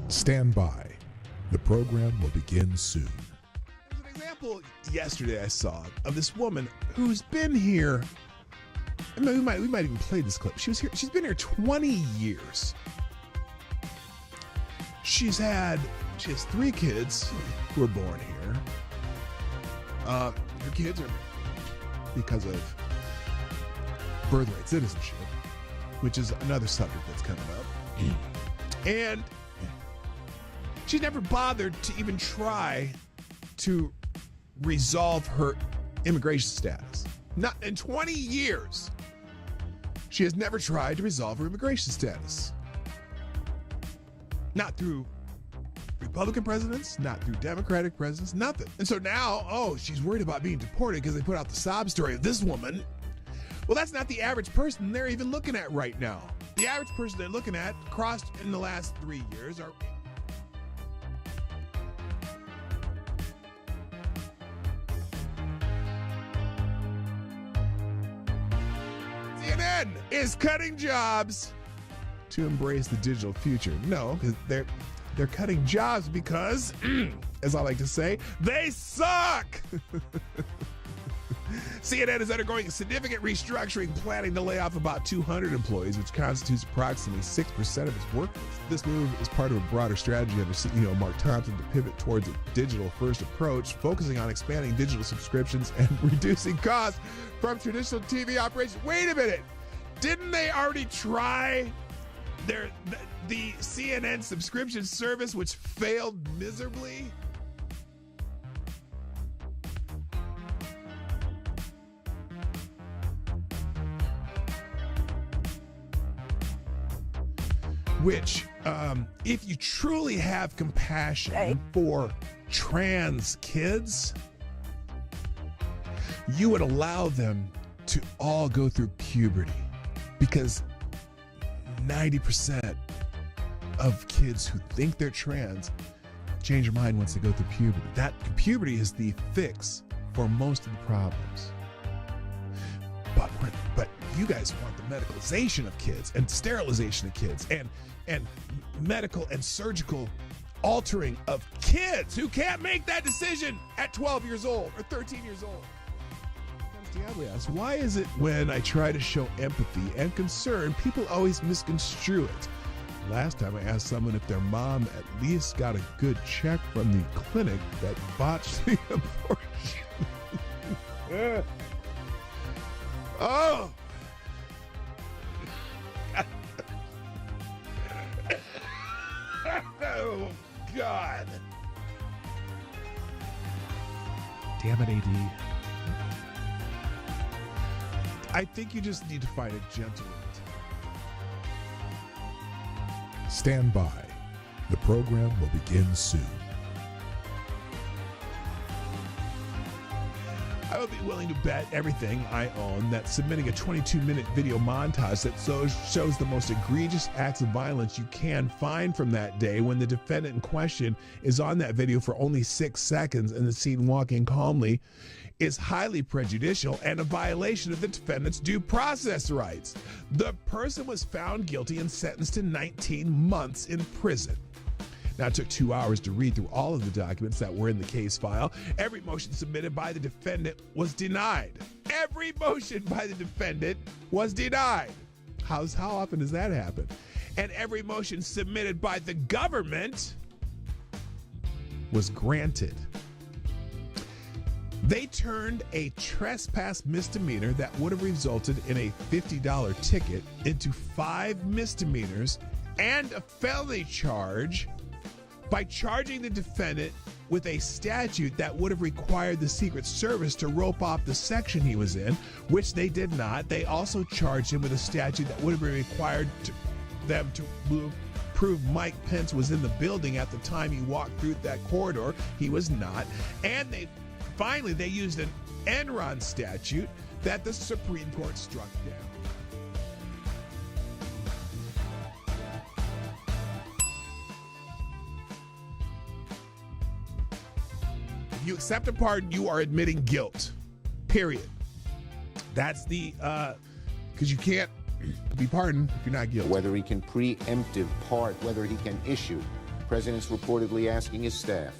Stand by. The program will begin soon. There's an example yesterday I saw of this woman who's been here. I mean, we might even play this clip. She's been here 20 years. She has 3 kids who were born here. Her kids are because of birthright citizenship, which is another subject that's coming up. And she never bothered to even try to resolve her immigration status. Not in 20 years. She has never tried to resolve her immigration status. Not through Republican presidents, not through Democratic presidents, nothing. And so now, she's worried about being deported because they put out the sob story of this woman. Well, that's not the average person they're even looking at right now. The average person they're looking at crossed in the last 3 years are... CNN is cutting jobs to embrace the digital future. No, because they're cutting jobs because, as I like to say, they suck. CNN is undergoing a significant restructuring, planning to lay off about 200 employees, which constitutes approximately 6% of its workforce. This move is part of a broader strategy under CEO Mark Thompson to pivot towards a digital-first approach, focusing on expanding digital subscriptions and reducing costs from traditional TV operations. Wait a minute. Didn't they already try the CNN subscription service, which failed miserably? Which, if you truly have compassion for trans kids, you would allow them to all go through puberty, because 90% of kids who think they're trans change their mind once they go through puberty. That puberty is the fix for most of the problems. But you guys want the medicalization of kids and sterilization of kids and medical and surgical altering of kids who can't make that decision at 12 years old or 13 years old. Diablo asks, why is it when I try to show empathy and concern, people always misconstrue it? Last time I asked someone if their mom at least got a good check from the clinic that botched the abortion. Oh! Oh, God. Damn it, AD. I think you just need to find a gentle way. Stand by. The program will begin soon. I would be willing to bet everything I own that submitting a 22-minute video montage that shows the most egregious acts of violence you can find from that day, when the defendant in question is on that video for only 6 seconds and the scene walking calmly, is highly prejudicial and a violation of the defendant's due process rights. The person was found guilty and sentenced to 19 months in prison. Now, it took 2 hours to read through all of the documents that were in the case file. Every motion submitted by the defendant was denied. Every motion by the defendant was denied. How often does that happen? And every motion submitted by the government was granted. They turned a trespass misdemeanor that would have resulted in a $50 ticket into 5 misdemeanors and a felony charge by charging the defendant with a statute that would have required the Secret Service to rope off the section he was in, which they did not. They also charged him with a statute that would have been required them to prove Mike Pence was in the building at the time he walked through that corridor. He was not. And they used an Enron statute that the Supreme Court struck down. If you accept a pardon, you are admitting guilt. Period. That's the, because you can't be pardoned if you're not guilty. Whether he can preemptive part, whether he can issue President's reportedly asking his staff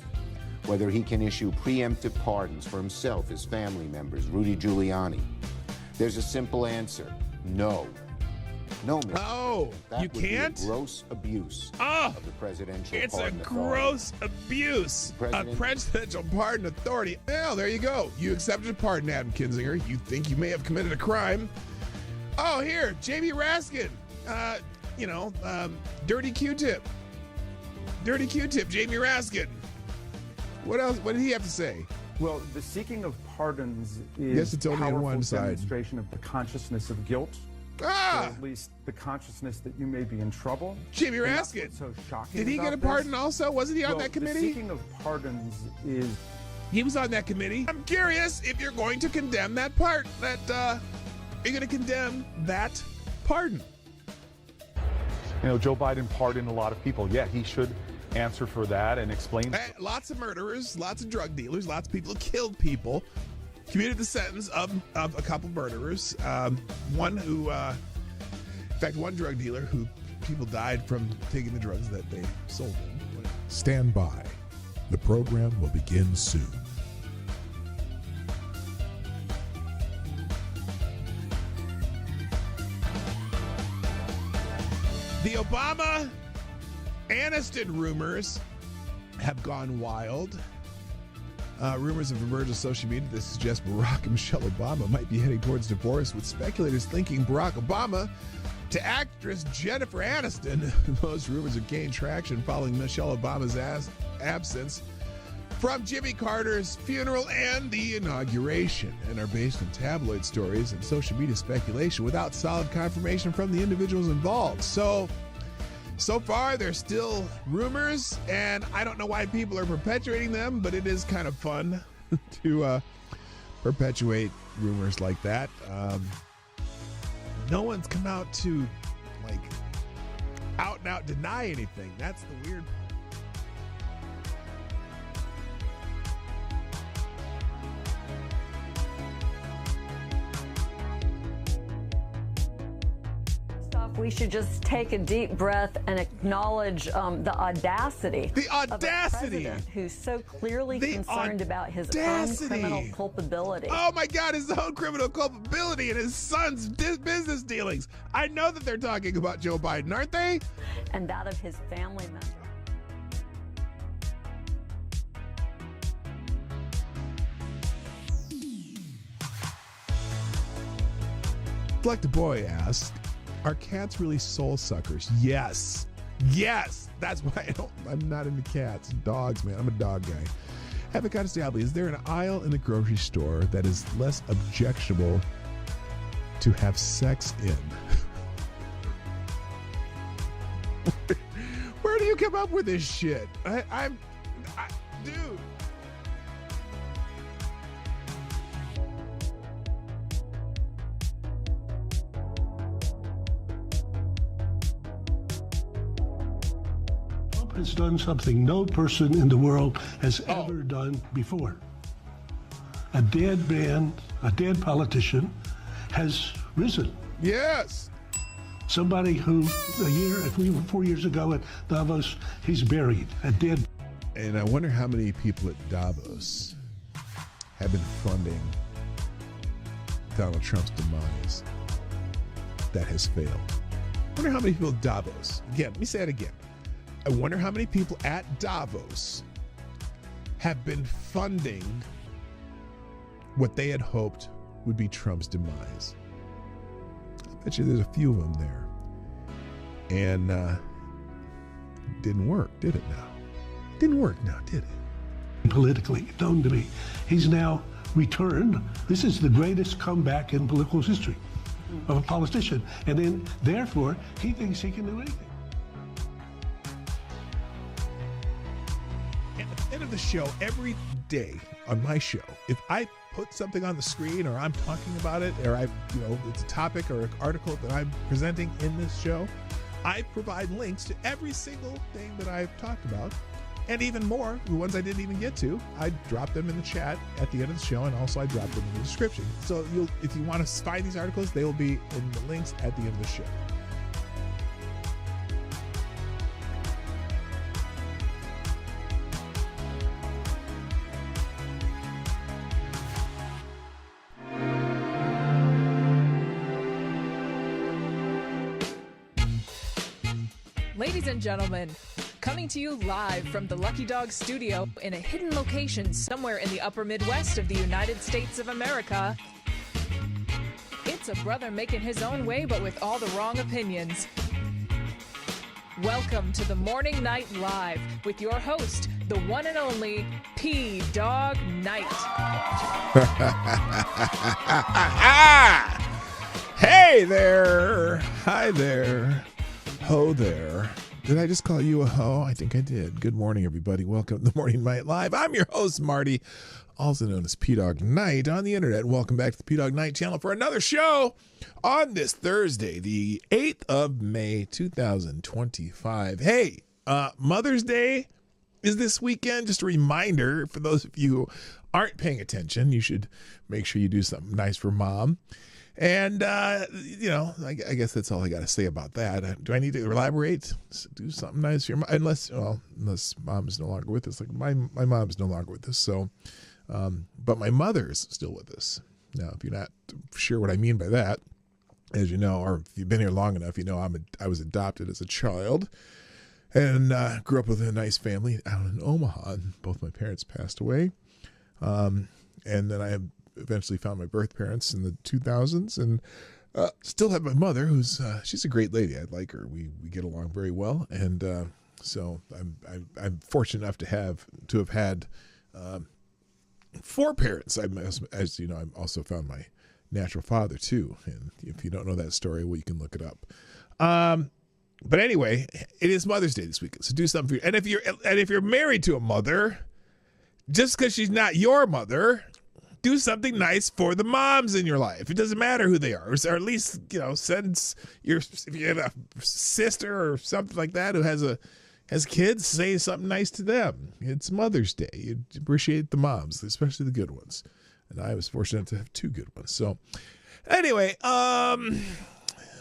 whether he can issue preemptive pardons for himself, his family members, Rudy Giuliani. There's a simple answer: no. No, Mr. Oh, that you would be a can't? gross abuse Oh, of the presidential it's a pardon authority. gross abuse of presidential pardon authority. Well, there you go. You accepted a pardon, Adam Kinzinger. You think you may have committed a crime. Oh, here, Jamie Raskin. Dirty Q-tip. Dirty Q-tip, Jamie Raskin. What else? What did he have to say? Well, the seeking of pardons is Yes, it's only on powerful one side. demonstration of the consciousness of guilt, or at least the consciousness that you may be in trouble. Jamie And that's Raskin. what's so shocking Did he get a about pardon this. also? Wasn't he on Well, that committee? The seeking of pardons is... He was on that committee. I'm curious if you're going to condemn that part. Are you going to condemn that pardon? You know, Joe Biden pardoned a lot of people. Yeah, he should answer for that and explain. Lots of murderers, lots of drug dealers, lots of people who killed people, commuted the sentence of a couple murderers. One drug dealer who people died from taking the drugs that they sold them. Stand by. The program will begin soon. The Obama Aniston rumors have gone wild. Rumors have emerged on social media that suggest Barack and Michelle Obama might be heading towards divorce, with speculators thinking Barack Obama to actress Jennifer Aniston. Those rumors have gained traction following Michelle Obama's absence from Jimmy Carter's funeral and the inauguration, and are based on tabloid stories and social media speculation without solid confirmation from the individuals involved. So far, they're still rumors, and I don't know why people are perpetuating them, but it is kind of fun to perpetuate rumors like that. No one's come out to, out and out deny anything. That's the weird part. We should just take a deep breath and acknowledge the audacity. The audacity! Of a president who's so clearly concerned about his own criminal culpability. Oh my God, his own criminal culpability and his son's business dealings. I know that they're talking about Joe Biden, aren't they? And that of his family members. Like the boy asked, are cats really soul suckers? Yes. Yes. That's why I'm not into cats. Dogs, man. I'm a dog guy. Avocado Stably, is there an aisle in the grocery store that is less objectionable to have sex in? Where do you come up with this shit? Dude. Has done something no person in the world has ever done before. A dead man, a dead politician has risen. Yes. Somebody who if we were 4 years ago at Davos, he's buried, a dead. And I wonder how many people at Davos have been funding Donald Trump's demise that has failed. I wonder how many people at Davos, again, let me say it again. I wonder how many people at Davos have been funding what they had hoped would be Trump's demise. I bet you there's a few of them there. And it didn't work, did it now? Didn't work now, did it? Politically known to me. He's now returned. This is the greatest comeback in political history of a politician. And then, therefore, he thinks he can do anything. End of the show, every day on my show, if I put something on the screen or I'm talking about it, or it's a topic or an article that I'm presenting in this show, I provide links to every single thing that I've talked about, and even more, the ones I didn't even get to. I drop them in the chat at the end of the show, and also I drop them in the description. So if you want to find these articles, they will be in the links at the end of the show. Ladies and gentlemen, coming to you live from the Lucky Dog studio in a hidden location somewhere in the upper Midwest of the United States of America, it's a brother making his own way but with all the wrong opinions. Welcome to the Morning Night Live with your host, the one and only PDawgKnight. Hey there. Hi there. Ho there. Did I just call you a ho? I think I did. Good morning, everybody. Welcome to the Morning Night Live. I'm your host, Marty, also known as PDawgKnight on the internet. Welcome back to the PDawgKnight Channel for another show on this Thursday, the 8th of May, 2025. Hey, Mother's Day is this weekend. Just a reminder for those of you who aren't paying attention, you should make sure you do something nice for mom. And, I guess that's all I got to say about that. Do I need to elaborate? Do something nice for your mom? Unless mom is no longer with us. Like my mom is no longer with us. So, but my mother is still with us. Now, if you're not sure what I mean by that, as you know, or if you've been here long enough, you know I was adopted as a child and grew up with a nice family out in Omaha. And both my parents passed away. And then I eventually found my birth parents in the 2000s and still have my mother, who's she's a great lady. I like her. We get along very well, and so I'm fortunate enough to have had 4 parents. As you know, I'm also found my natural father too. And if you don't know that story, well, you can look it up. But anyway, it is Mother's Day this weekend, so do something for you. And if you're married to a mother, just because she's not your mother, do something nice for the moms in your life. It doesn't matter who they are, or at least, if you have a sister or something like that who has kids, say something nice to them. It's Mother's Day. You appreciate the moms, especially the good ones. And I was fortunate to have 2 good ones. So anyway,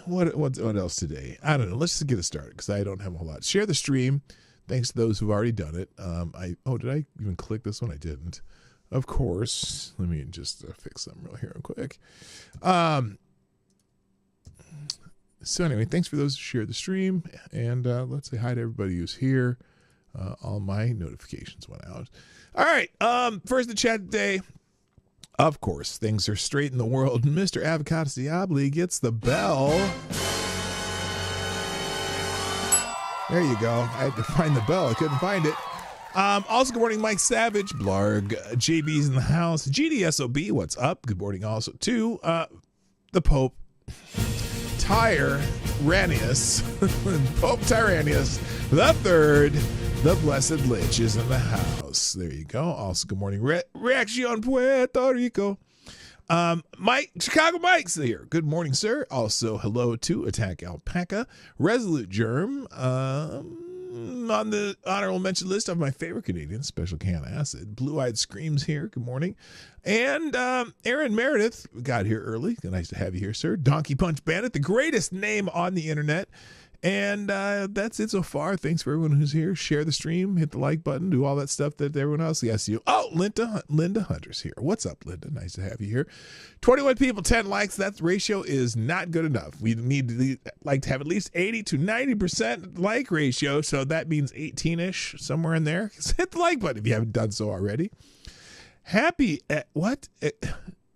what else today? I don't know. Let's just get it started because I don't have a whole lot. Share the stream. Thanks to those who've already done it. Did I even click this one? I didn't. Of course. Let me just fix something real quick. So anyway, thanks for those who shared the stream. And let's say hi to everybody who's here. All my notifications went out. All right. First in the chat today. Of course, things are straight in the world. Mr. Avocados Diabli gets the bell. There you go. I had to find the bell. I couldn't find it. Also, good morning, Mike Savage, Blarg, JB's in the house, GDSOB, what's up? Good morning also to the Pope, Tyranius, Pope Tyranius the Third, the Blessed Lich is in the house. There you go. Also, good morning, Reaction Puerto Rico. Chicago Mike's here. Good morning, sir. Also, hello to Attack Alpaca, Resolute Germ, on the honorable mention list of my favorite Canadians, Special Can Acid. Blue-Eyed Screams here. Good morning. And Aaron Meredith got here early. Nice to have you here, sir. Donkey Punch Bandit, the greatest name on the internet. And that's it so far. Thanks for everyone who's here. Share the stream, hit the like button, do all that stuff that everyone else asks you. Oh, Linda Hunter's here. What's up, Linda? Nice to have you here. 21 people, 10 likes. That ratio is not good enough. We need to have at least 80 to 90% like ratio. So that means 18-ish, somewhere in there. Hit the like button if you haven't done so already. Happy what?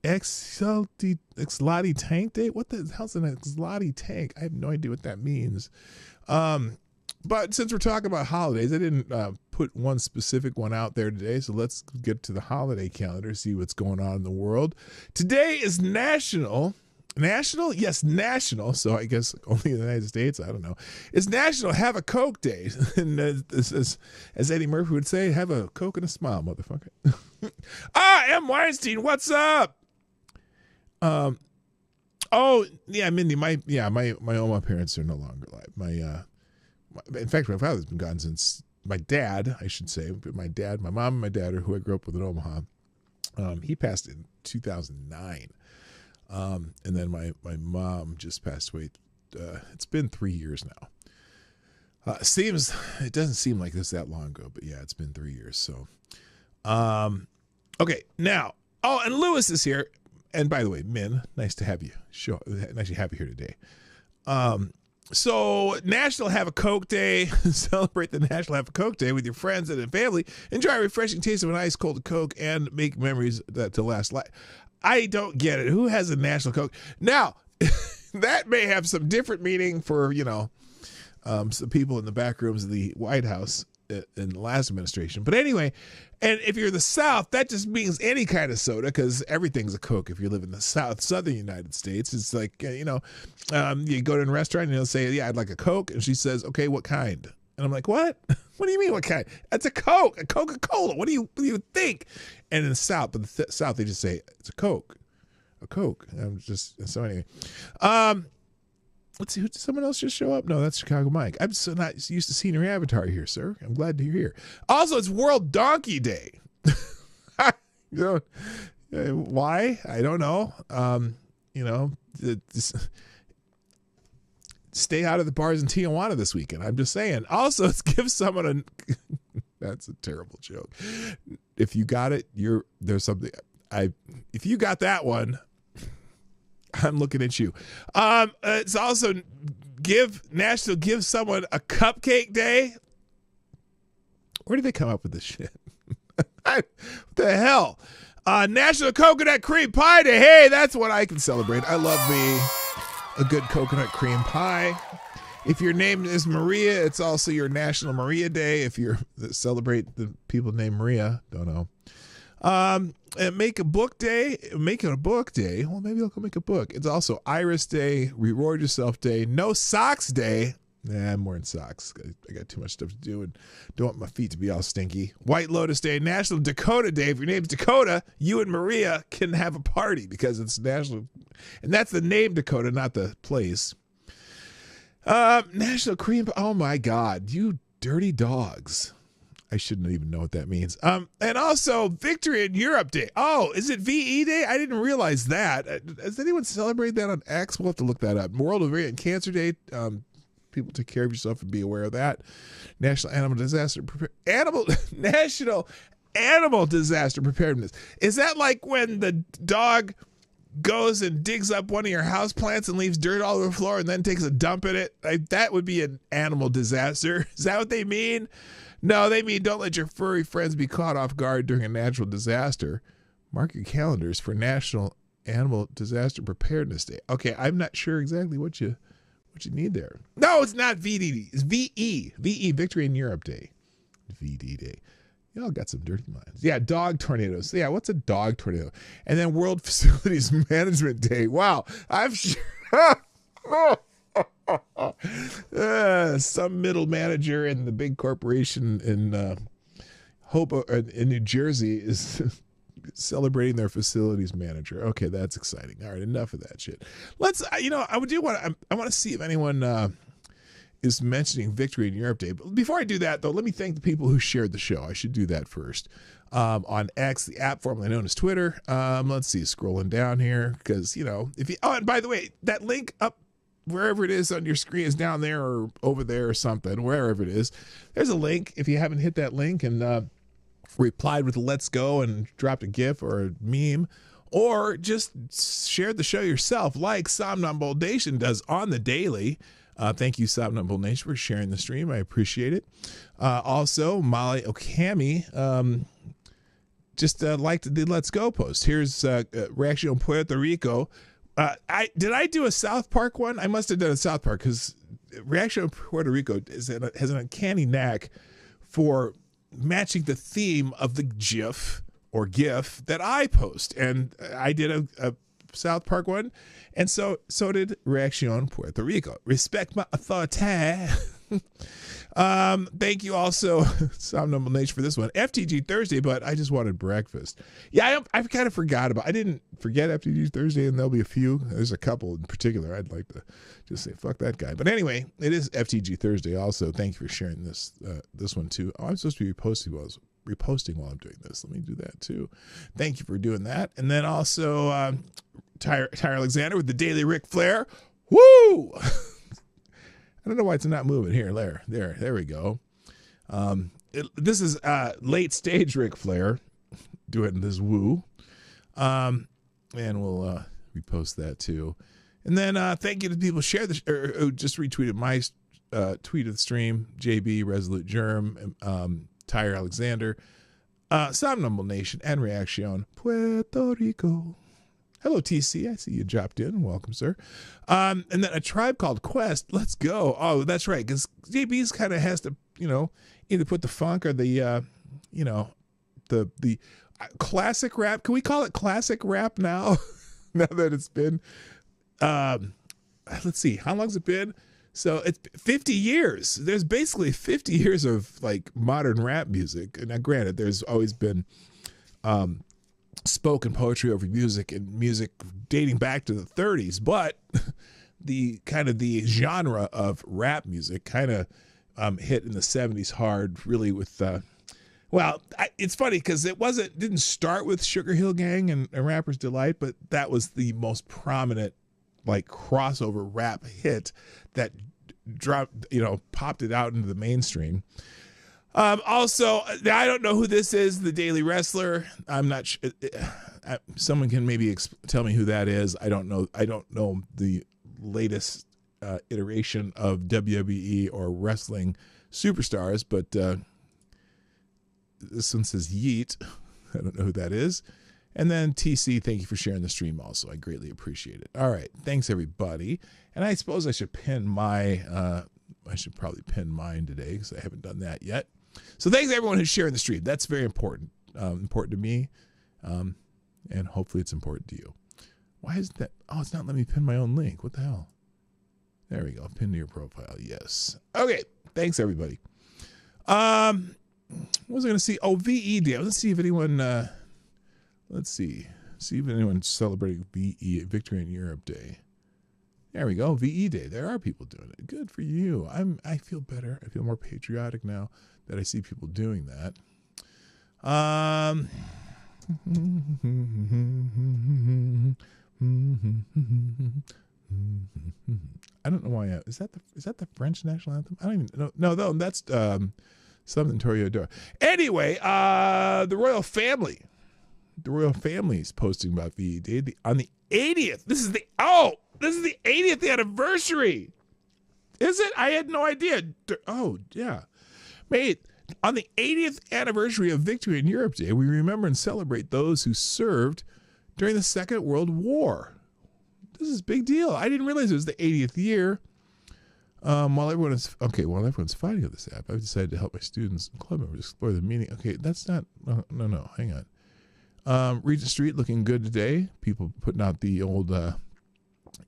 Exlati Tank Day? What the hell's an Exlati Tank? I have no idea what that means. But since we're talking about holidays, I didn't put one specific one out there today. So let's get to the holiday calendar, see what's going on in the world. Today is National. Yes, national. So I guess only in the United States. I don't know. It's National Have a Coke Day. And this is, as Eddie Murphy would say, have a Coke and a smile, motherfucker. M. Weinstein, what's up? Mindy, my Oma parents are no longer alive. In fact, my father's been gone since my dad, I should say, but my mom and my dad, who I grew up with in Omaha, he passed in 2009. And then my mom just passed away. It's been 3 years now. It doesn't seem like this that long ago, but yeah, it's been 3 years. So, okay, now, and Lewis is here. And by the way, Min, nice to have you. Nice to have you here today. So National Have a Coke Day. Celebrate the National Have a Coke Day with your friends and family. Enjoy a refreshing taste of an ice cold Coke and make memories that to last life. I don't get it. Who has a National Coke? Now, that may have some different meaning for, some people in the back rooms of the White House in the last administration. But anyway, and if you're the South, that just means any kind of soda, because everything's a Coke if you live in the southern United States. It's like, you go to a restaurant and they'll say, yeah, I'd like a Coke. And she says, okay, what kind? And I'm like, what? What do you mean what kind? It's a Coke, a Coca-Cola. What do you think? And in the South, they just say, it's a Coke. So anyway. Let's see, did someone else just show up? No, that's Chicago Mike. I'm so not used to seeing your avatar here, sir. I'm glad you're here. Also, it's World Donkey Day. Why? I don't know. Stay out of the bars in Tijuana this weekend. I'm just saying. Also, it's give someone a... That's a terrible joke. If you got it, there's something... If you got that one... I'm looking at you. It's also National Give Someone a Cupcake Day. Where did they come up with this shit? What the hell? National Coconut Cream Pie Day. Hey, that's what I can celebrate. I love me a good coconut cream pie. If your name is Maria, it's also your National Maria Day. If you celebrate the people named Maria, don't know. Make a book day. Making a book day. Well, maybe I'll go make a book. It's also Iris Day, Reward Yourself Day, No Socks Day. Nah, I'm wearing socks. I got too much stuff to do and don't want my feet to be all stinky. White Lotus Day, National Dakota Day. If your name's Dakota, you and Maria can have a party because it's national. And that's the name Dakota, not the place. National Cream. Oh my God, you dirty dogs. I shouldn't even know what that means. And also Victory in Europe Day. Oh, is it VE Day? I didn't realize that. Does anyone celebrate that on X? We'll have to look that up. World Ovarian Cancer Day. People take care of yourself and be aware of that. National Animal Disaster Preparedness. Is that like when the dog goes and digs up one of your house plants and leaves dirt all over the floor and then takes a dump in it? That would be an animal disaster. Is that what they mean? No, they mean don't let your furry friends be caught off guard during a natural disaster. Mark your calendars for National Animal Disaster Preparedness Day. Okay, I'm not sure exactly what you need there. No, it's not VDD. It's VE. VE, Victory in Europe Day. VD Day. Y'all got some dirty minds. Yeah, dog tornadoes. Yeah, what's a dog tornado? And then World Facilities Management Day. Wow, I'm sure... some middle manager in the big corporation in in New Jersey is celebrating their facilities manager. Okay, that's exciting. All right, enough of that shit. Let's. I want to see if anyone is mentioning Victory in Europe Day. But before I do that, though, let me thank the people who shared the show. I should do that first. On X, the app formerly known as Twitter. Let's see, scrolling down here because if you. Oh, and by the way, that link up. Wherever it is on your screen is down there or over there or something, wherever it is. There's a link. If you haven't hit that link and replied with let's go and dropped a GIF or a meme, or just shared the show yourself like Somnambul Nation does on the daily. Thank you, Somnambul Nation, for sharing the stream. I appreciate it. Also, Molly Okami just liked the Let's Go post. Here's reaction on Puerto Rico. Did I do a South Park one? I must have done a South Park because Reaction on Puerto Rico has an uncanny knack for matching the theme of the GIF or GIF that I post. And I did a South Park one, and so did Reaction on Puerto Rico. Respect my authority. Thank you also, Somnambul Nation, for this one. FTG Thursday, but I just wanted breakfast. Yeah, I kind of forgot about. I didn't forget FTG Thursday, and there'll be a few. There's a couple in particular I'd like to just say fuck that guy. But anyway, it is FTG Thursday. Also, thank you for sharing this one too. Oh, I'm supposed to be reposting while I'm doing this. Let me do that too. Thank you for doing that. And then also Tyre Alexander with the Daily Ric Flair. Woo! I don't know why it's not moving. Here, there we go. This is late stage Ric Flair doing this woo. And we'll repost that too. And then thank you to the people who shared this, or who just retweeted my tweet of the stream. JB, Resolute Germ, Tyre Alexander, Somnambule Nation, and Reaction, Puerto Rico. Hello, TC. I see you dropped in. Welcome, sir. And then A Tribe Called Quest. Let's go. Oh, that's right. Because JB's kind of has to, either put the funk or the, the classic rap. Can we call it classic rap now? Now that it's been, let's see, how long's it been? So it's 50 years. There's basically 50 years of like modern rap music. Now, granted, there's always been spoken poetry over music and music dating back to the 30s, but the genre of rap music kind of hit in the 70s hard, really with. It's funny because didn't start with Sugar Hill Gang and Rapper's Delight, but that was the most prominent like crossover rap hit that popped it out into the mainstream. Also, I don't know who this is, the Daily Wrestler. I'm not sure. Someone can maybe tell me who that is. I don't know. I don't know the latest iteration of WWE or wrestling superstars, but this one says Yeet. I don't know who that is. And then TC, thank you for sharing the stream also. I greatly appreciate it. All right. Thanks, everybody. And I suppose I should pin I should probably pin mine today because I haven't done that yet. So thanks, everyone who's sharing the stream. That's very important. Important to me. And hopefully it's important to you. Why is that? Oh, it's not letting me pin my own link. What the hell? There we go. Pin to your profile. Yes. Okay. Thanks, everybody. What was I going to see? Oh, VE Day. Let's see if anyone, see if anyone's celebrating VE, Victory in Europe Day. There we go. VE Day. There are people doing it. Good for you. I feel better. I feel more patriotic now that I see people doing that. I don't know why. Is that the French national anthem? I don't even know. No, that's something Toreador. Anyway, the royal family. The royal family is posting about VE Day on the 80th. This is the 80th anniversary. Is it? I had no idea. Oh, yeah. Mate, on the 80th anniversary of Victory in Europe Day, we remember and celebrate those who served during the Second World War. This is a big deal. I didn't realize it was the 80th year. While everyone's fighting on this app, I've decided to help my students and club members explore the meaning. Okay, that's not. No. Hang on. Regent Street looking good today. People putting out the old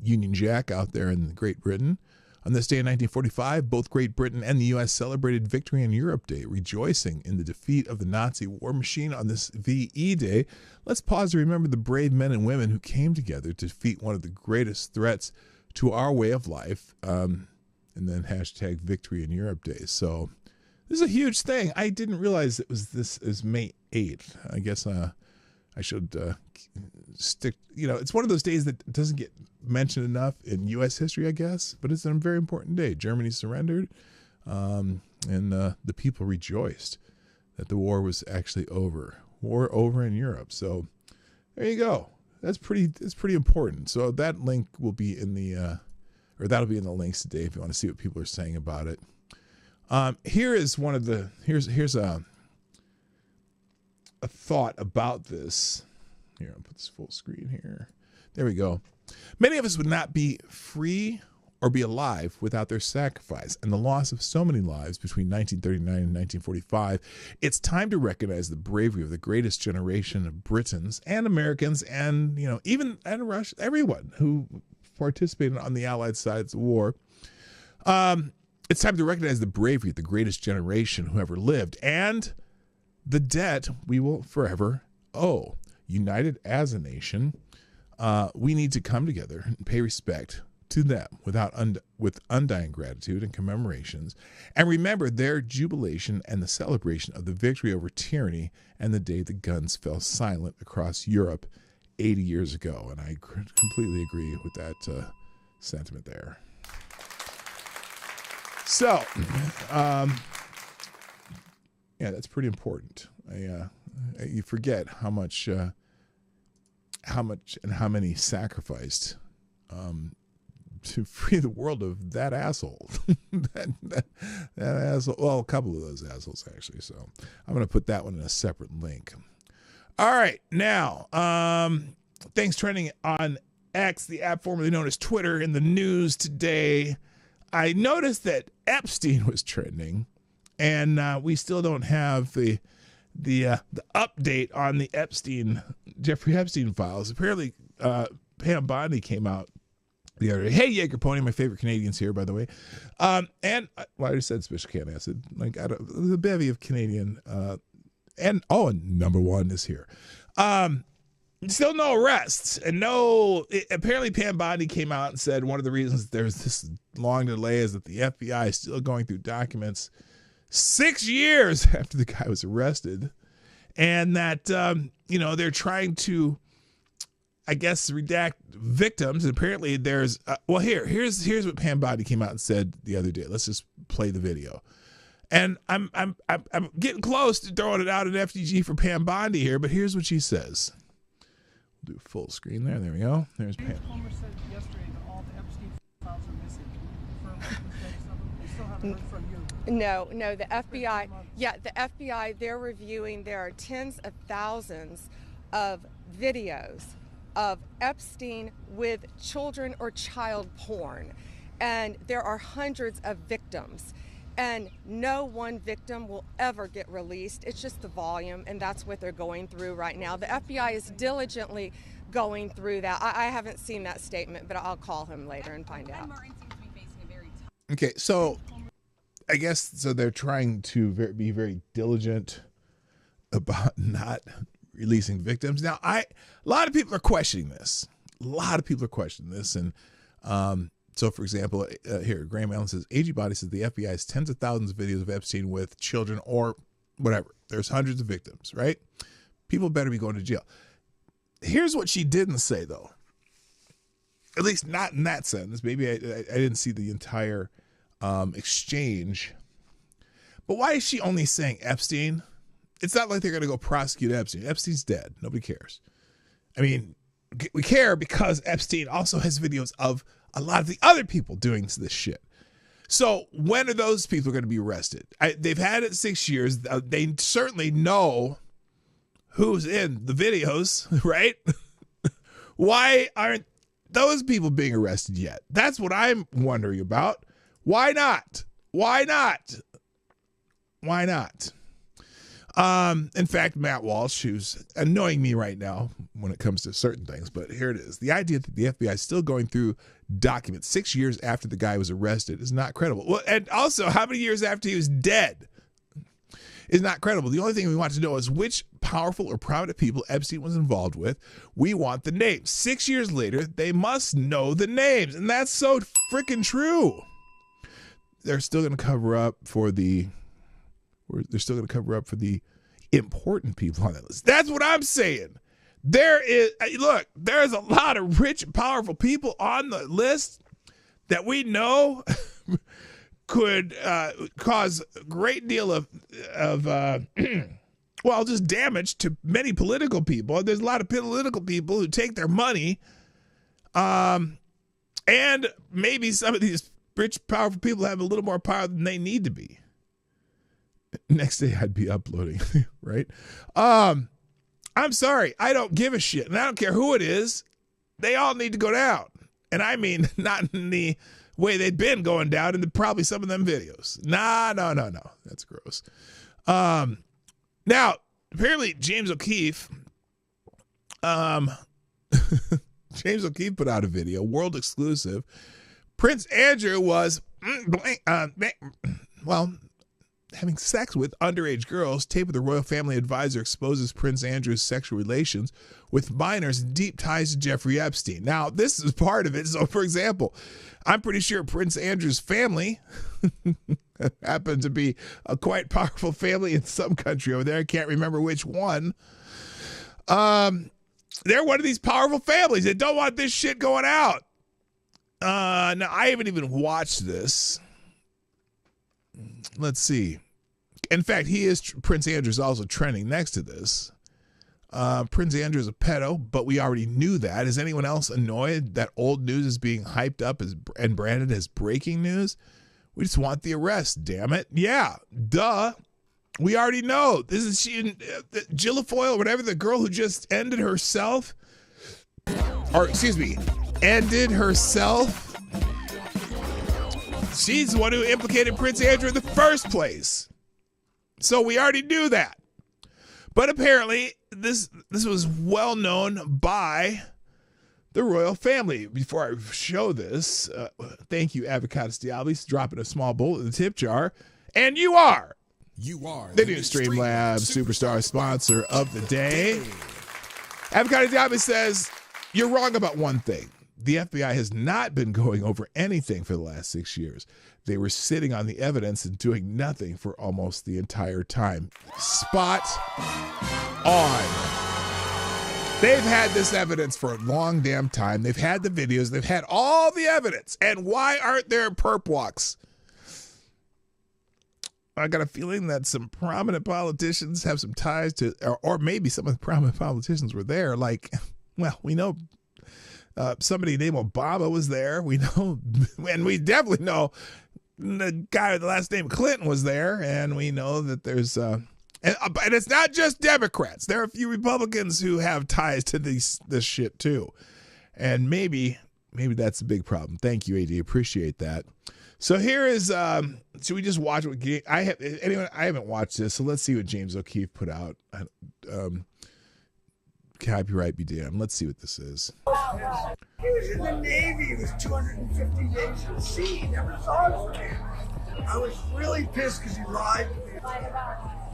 Union Jack out there in Great Britain. On this day in 1945, both Great Britain and the U.S. celebrated Victory in Europe Day, rejoicing in the defeat of the Nazi war machine. On this VE Day, let's pause to remember the brave men and women who came together to defeat one of the greatest threats to our way of life. And then hashtag Victory in Europe Day. So this is a huge thing. I didn't realize this is May 8th. I guess I should stick. It's one of those days that doesn't get mentioned enough in U.S. history, I guess, but it's a very important day. Germany surrendered, and the people rejoiced that the war was actually over. War over in Europe. So there you go. That's pretty important. So that link will be in the, or that'll be in the links today if you want to see what people are saying about it. Here is one of the here's a thought about this. Here, I'll put this full screen here. There we go. Many of us would not be free or be alive without their sacrifice and the loss of so many lives between 1939 and 1945. It's time to recognize the bravery of the greatest generation of Britons and Americans and, even and Russia, everyone who participated on the Allied sides of the war. It's time to recognize the bravery of the greatest generation who ever lived and the debt we will forever owe. United as a nation, we need to come together and pay respect to them with undying gratitude and commemorations, and remember their jubilation and the celebration of the victory over tyranny and the day the guns fell silent across Europe 80 years ago. And I completely agree with that sentiment there. So, yeah, that's pretty important. You forget how much and how many sacrificed to free the world of that asshole. that asshole. Well, a couple of those assholes, actually. So I'm going to put that one in a separate link. All right. Now, things trending on X, the app formerly known as Twitter, in the news today. I noticed that Epstein was trending, and we still don't have the update on the Jeffrey Epstein files. Apparently, Pam Bondi came out the other day. Hey, Jaeger Pony, my favorite Canadians here, by the way. And I just said special can acid. Like, the bevy of Canadian. And number one is here. Still no arrests. And apparently Pam Bondi came out and said one of the reasons there's this long delay is that the FBI is still going through documents 6 years after the guy was arrested. And that, they're trying to, I guess, redact victims. And apparently there's, here's what Pam Bondi came out and said the other day. Let's just play the video. And I'm getting close to throwing it out at FTG for Pam Bondi here, but here's what she says. We'll do full screen there. There we go. There's Pam. Palmer said yesterday that all the Epstein files are missing. Can you confirm the status of them? They still haven't heard from you. No, the FBI, the FBI, they're reviewing, there are tens of thousands of videos of Epstein with children or child porn. And there are hundreds of victims. And no one victim will ever get released. It's just the volume, and that's what they're going through right now. The FBI is diligently going through that. I haven't seen that statement, but I'll call him later and find out. Okay, so I guess they're trying to be very diligent about not releasing victims. Now, a lot of people are questioning this. And so, for example, here, Graham Allen says, AG Body says the FBI has tens of thousands of videos of Epstein with children or whatever. There's hundreds of victims, right? People better be going to jail. Here's what she didn't say, though. At least not in that sentence. Maybe I didn't see the entire exchange. But why is she only saying Epstein? It's not like they're going to go prosecute Epstein. Epstein's dead. Nobody cares. I mean, we care because Epstein also has videos of a lot of the other people doing this shit. So when are those people going to be arrested? They've had it 6 years. They certainly know who's in the videos, right? Why aren't those people being arrested yet? That's what I'm wondering about. Why not? In fact, Matt Walsh, who's annoying me right now when it comes to certain things, but here it is. The idea that the FBI is still going through documents 6 years after the guy was arrested is not credible. Well, and also, how many years after he was dead is not credible. The only thing we want to know is which powerful or prominent people Epstein was involved with. We want the names. 6 years later, they must know the names, and that's so freaking true. They're still going to cover up for the important people on that list. That's what I'm saying. There's a lot of rich and powerful people on the list that we know could cause a great deal of just damage to many political people. There's a lot of political people who take their money, and maybe some of these rich, powerful people have a little more power than they need to be. Next day I'd be uploading, right? I'm sorry. I don't give a shit. And I don't care who it is. They all need to go down. And I mean, not in the way they've been going down in probably some of them videos. No. That's gross. Now, apparently James O'Keefe put out a video, world exclusive. Prince Andrew was, having sex with underage girls. Tape of the royal family advisor exposes Prince Andrew's sexual relations with minors and deep ties to Jeffrey Epstein. Now, this is part of it. So, for example, I'm pretty sure Prince Andrew's family happened to be a quite powerful family in some country over there. I can't remember which one. They're one of these powerful families that don't want this shit going out. Now, I haven't even watched this. Let's see. In fact, Prince Andrew's also trending next to this. Prince Andrew is a pedo, but we already knew that. Is anyone else annoyed that old news is being hyped up and branded as breaking news? We just want the arrest, damn it. Yeah, duh. We already know. This is Gillifoyle, whatever, the girl who just ended herself. Or, excuse me, ended herself. She's the one who implicated Prince Andrew in the first place. So we already knew that. But apparently, this was well known by the royal family. Before I show this, thank you, Avocados Diablis, dropping a small bullet in the tip jar. And you are the new Streamlabs Superstar sponsor of the day. Avocado Diablis says, you're wrong about one thing. The FBI has not been going over anything for the last 6 years. They were sitting on the evidence and doing nothing for almost the entire time. Spot on. They've had this evidence for a long damn time. They've had the videos. They've had all the evidence. And why aren't there perp walks? I got a feeling that some prominent politicians have some ties to, or maybe some of the prominent politicians were there. Like, well, we know somebody named Obama was there. We know, and we definitely know the guy with the last name Clinton was there. And we know that there's, and it's not just Democrats. There are a few Republicans who have ties to this shit too. And maybe that's a big problem. Thank you, AD. Appreciate that. So here is, should we just watch what I haven't watched this, so let's see what James O'Keefe put out. Copyright be damned. Let's see what this is. He was in the Navy. He was 250 days at sea. He never saw his man. I was really pissed because he lied to me.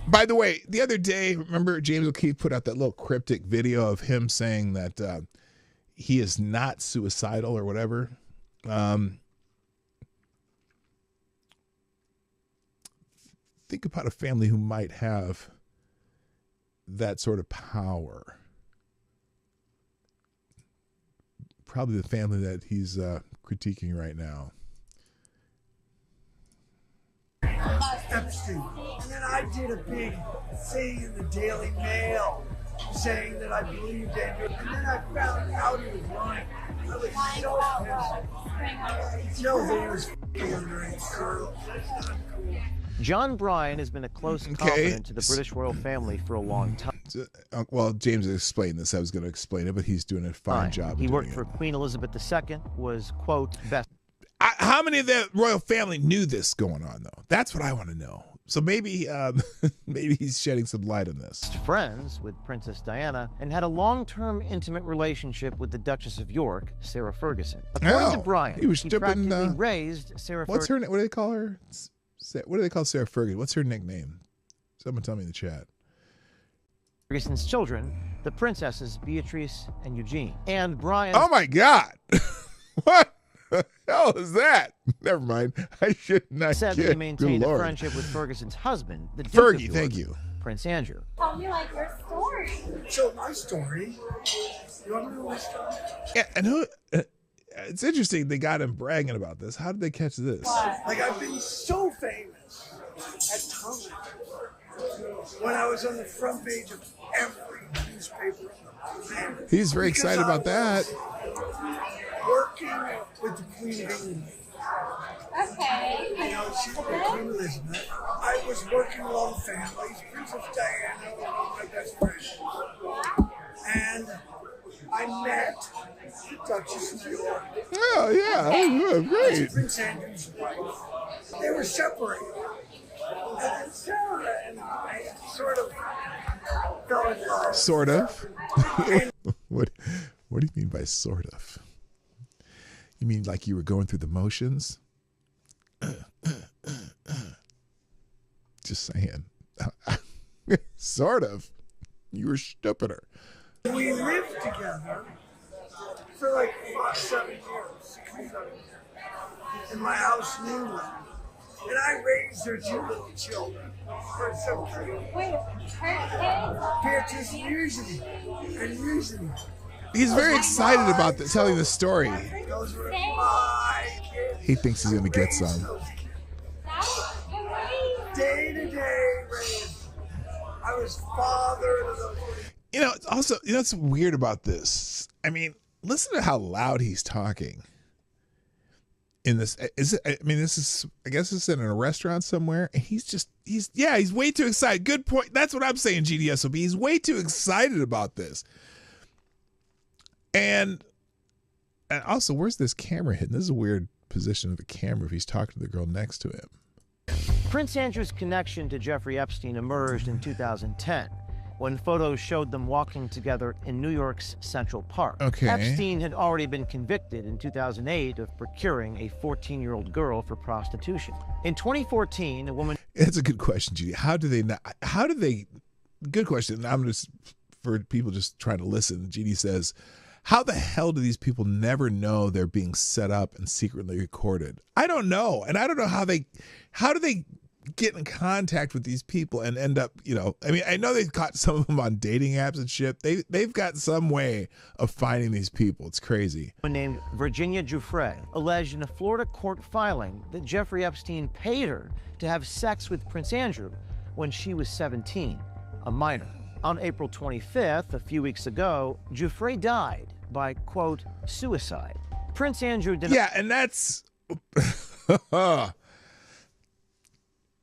By the way, the other day, remember James O'Keefe put out that little cryptic video of him saying that he is not suicidal or whatever. Think about a family who might have that sort of power. Probably the family that he's critiquing right now. Epstein. And then I did a big thing in the Daily Mail saying that I believed Andrew. And then I found out he was lying. I was so pissed. No, that he was f***ing underage girls. That's not cool. John Bryan has been a close confidant to the British royal family for a long time. Well, James explained this. I was going to explain it, but he's doing a fine job. He worked for Queen Elizabeth II, was, quote, best. How many of the royal family knew this going on, though? That's what I want to know. So maybe maybe he's shedding some light on this. Friends with Princess Diana and had a long-term intimate relationship with the Duchess of York, Sarah Ferguson. According to Bryan, he practically raised Sarah Ferguson. What's her name? What do they call her? What do they call Sarah Ferguson? What's her nickname? Someone tell me in the chat. Ferguson's children, the princesses Beatrice and Eugene. And Bryan. Oh my God! What the hell is that? Never mind. I should not. Said that he maintained a friendship with Ferguson's husband, the Duke Fergie. of York, Thank you, Prince Andrew. Tell me like your story. So my story. You want to know my story? Yeah, and who? It's interesting they got him bragging about this. How did they catch this? Like, I've been so famous at times when I was on the front page of every newspaper. He's very excited about that. Working with the Queen of England. Okay. You know, she's Queen Elizabeth. I was working with all the families. Princess Diana was one of my best friends. And I met the Duchess of York. Oh, yeah. Great. Prince Andrew's wife. They were separated. And then Sarah and I sort of fell in love. Sort of? What do you mean by sort of? You mean like you were going through the motions? Just saying. Sort of. You were stupider. We lived together for like 7 years, 6 or 7 years, in my house in England. And I raised their 2 little children. For some reason. Wait, Beatrice and Eugenie. He's very excited about telling the story. Those were my kids. He thinks he's going to get some. Day to day raised. I was father to those. You know, it's also, you know, what's weird about this? I mean, listen to how loud he's talking in this. Is it, I mean, this is, I guess it's in a restaurant somewhere, and he's way too excited. Good point. That's what I'm saying, GDSOB. He's way too excited about this. And also, where's this camera hidden? This is a weird position of the camera if he's talking to the girl next to him. Prince Andrew's connection to Jeffrey Epstein emerged in 2010 when photos showed them walking together in New York's Central Park. Okay. Epstein had already been convicted in 2008 of procuring a 14-year-old girl for prostitution. In 2014, a woman... It's a good question, Judy. Good question. I'm just, for people just trying to listen, Judy says, how the hell do these people never know they're being set up and secretly recorded? I don't know. And I don't know how do they get in contact with these people and end up, you know, I mean, I know they've caught some of them on dating apps and shit. They've got some way of finding these people. It's crazy. Named Virginia Giuffre alleged in a Florida court filing that Jeffrey Epstein paid her to have sex with Prince Andrew when she was 17, a minor. On April 25th, a few weeks ago, Giuffre died by, quote, suicide. Prince Andrew did... Yeah, and that's...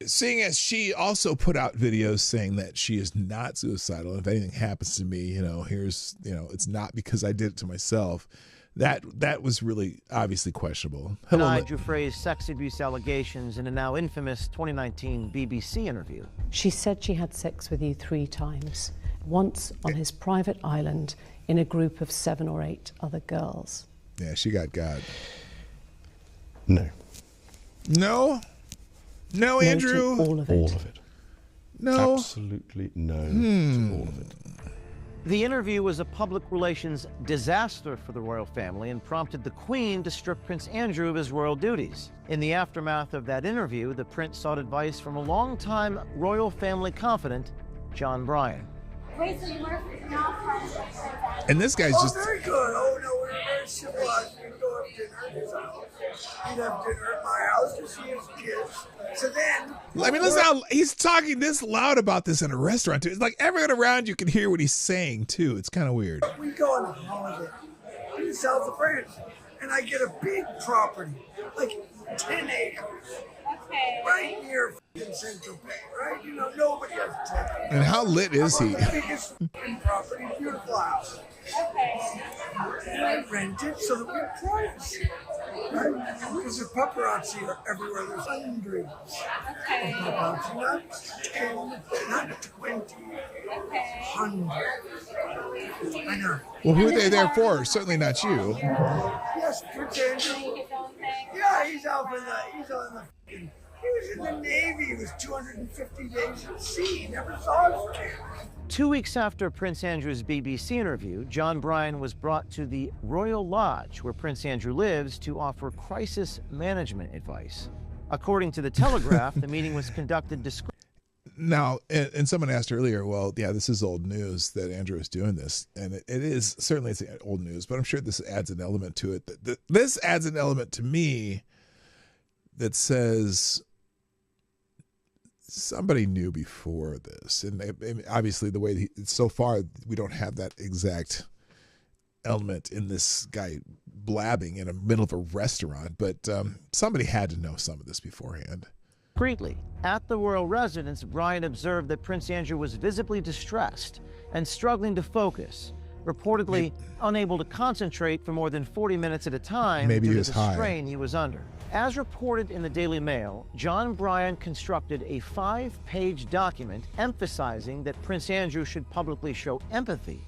Seeing as she also put out videos saying that she is not suicidal. If anything happens to me, you know, here's, you know, it's not because I did it to myself. That was really obviously questionable. Denied Giuffre's sex abuse allegations in a now infamous 2019 BBC interview. She said she had sex with you 3 times, once on his private island in a group of 7 or 8 other girls. Yeah, she got God. No. No? No, Andrew? To all of it. All of it. No. Absolutely no to all of it. The interview was a public relations disaster for the royal family and prompted the Queen to strip Prince Andrew of his royal duties. In the aftermath of that interview, the prince sought advice from a longtime royal family confidant, John Bryan. And this guy's just... very good. Oh, no, we're very civilized. We'd go have dinner at his house. He'd have dinner at my house to see his kids. So then... I mean, listen how he's talking this loud about this in a restaurant, too. It's like everyone around you can hear what he's saying, too. It's kind of weird. We go on a holiday in the south of France, and I get a big property, like 10 acres. Okay. Right near Central Bay, right? You know, nobody has 10 acres. And how lit is he? The biggest property, beautiful house. Okay. And I rent it so that we have privacy, right? Because the paparazzi are everywhere. There's hundreds of paparazzi, not 10, not 20, hundreds. I know. Well, who are they there for? Certainly not you. Yes, Prince Andrew. Yeah, he's out for that. He's on the. He was in the Navy. He was 250 days at sea. He never saw his kids. 2 weeks after Prince Andrew's BBC interview, John Bryan was brought to the Royal Lodge, where Prince Andrew lives, to offer crisis management advice. According to the Telegraph, the meeting was conducted discreetly. Now, and someone asked earlier, well, yeah, this is old news that Andrew is doing this. And it is, certainly it's old news, but I'm sure this adds an element to it. This adds an element to me that says somebody knew before this. And obviously the way so far, we don't have that exact element in this guy blabbing in the middle of a restaurant, but somebody had to know some of this beforehand. Discreetly. At the royal residence, Bryan observed that Prince Andrew was visibly distressed and struggling to focus, reportedly unable to concentrate for more than 40 minutes at a time due to the strain he was under. As reported in the Daily Mail, John Bryan constructed a 5-page document emphasizing that Prince Andrew should publicly show empathy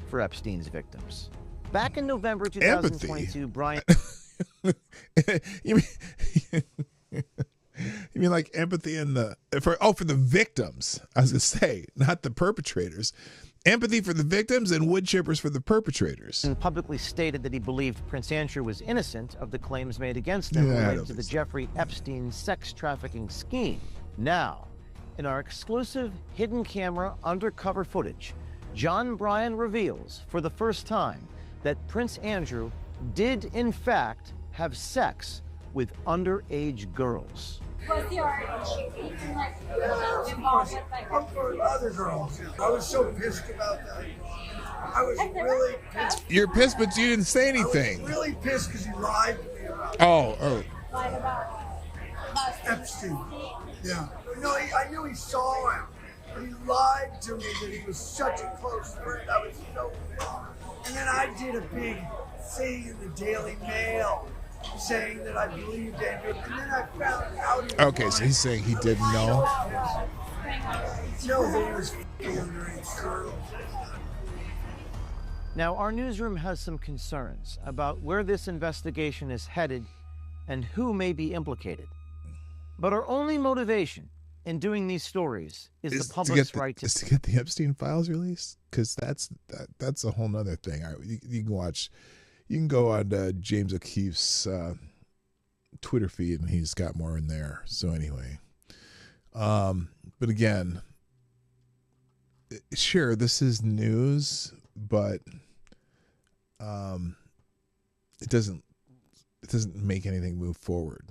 for Epstein's victims. Back in November 2022, Bryan... You mean like empathy for the victims? I was gonna say, not the perpetrators. Empathy for the victims and wood chippers for the perpetrators. And publicly stated that he believed Prince Andrew was innocent of the claims made against him related to the Jeffrey Epstein sex trafficking scheme. Now, in our exclusive hidden camera undercover footage, John Bryan reveals for the first time that Prince Andrew did in fact have sex with underage girls. Was he already cheating? Like, involved with like other girls. I was so pissed about that. I was really pissed. You're pissed, but you didn't say anything. I was really pissed because he lied to me about it. Oh. Lied about Epstein. Yeah. No, I knew he saw him. But he lied to me that he was such a close friend. I was so pissed. And then I did a big thing in the Daily Mail saying that I believed Andrew. And then I found out. Okay, so he's saying he didn't know. No, that he was f***ing underage girls. Now, our newsroom has some concerns about where this investigation is headed and who may be implicated. But our only motivation in doing these stories is the public's right to... Is to get the Epstein files released? Because that's a whole nother thing. You can go on James O'Keefe's Twitter feed, and he's got more in there. So anyway, but again, sure, this is news, but it doesn't make anything move forward.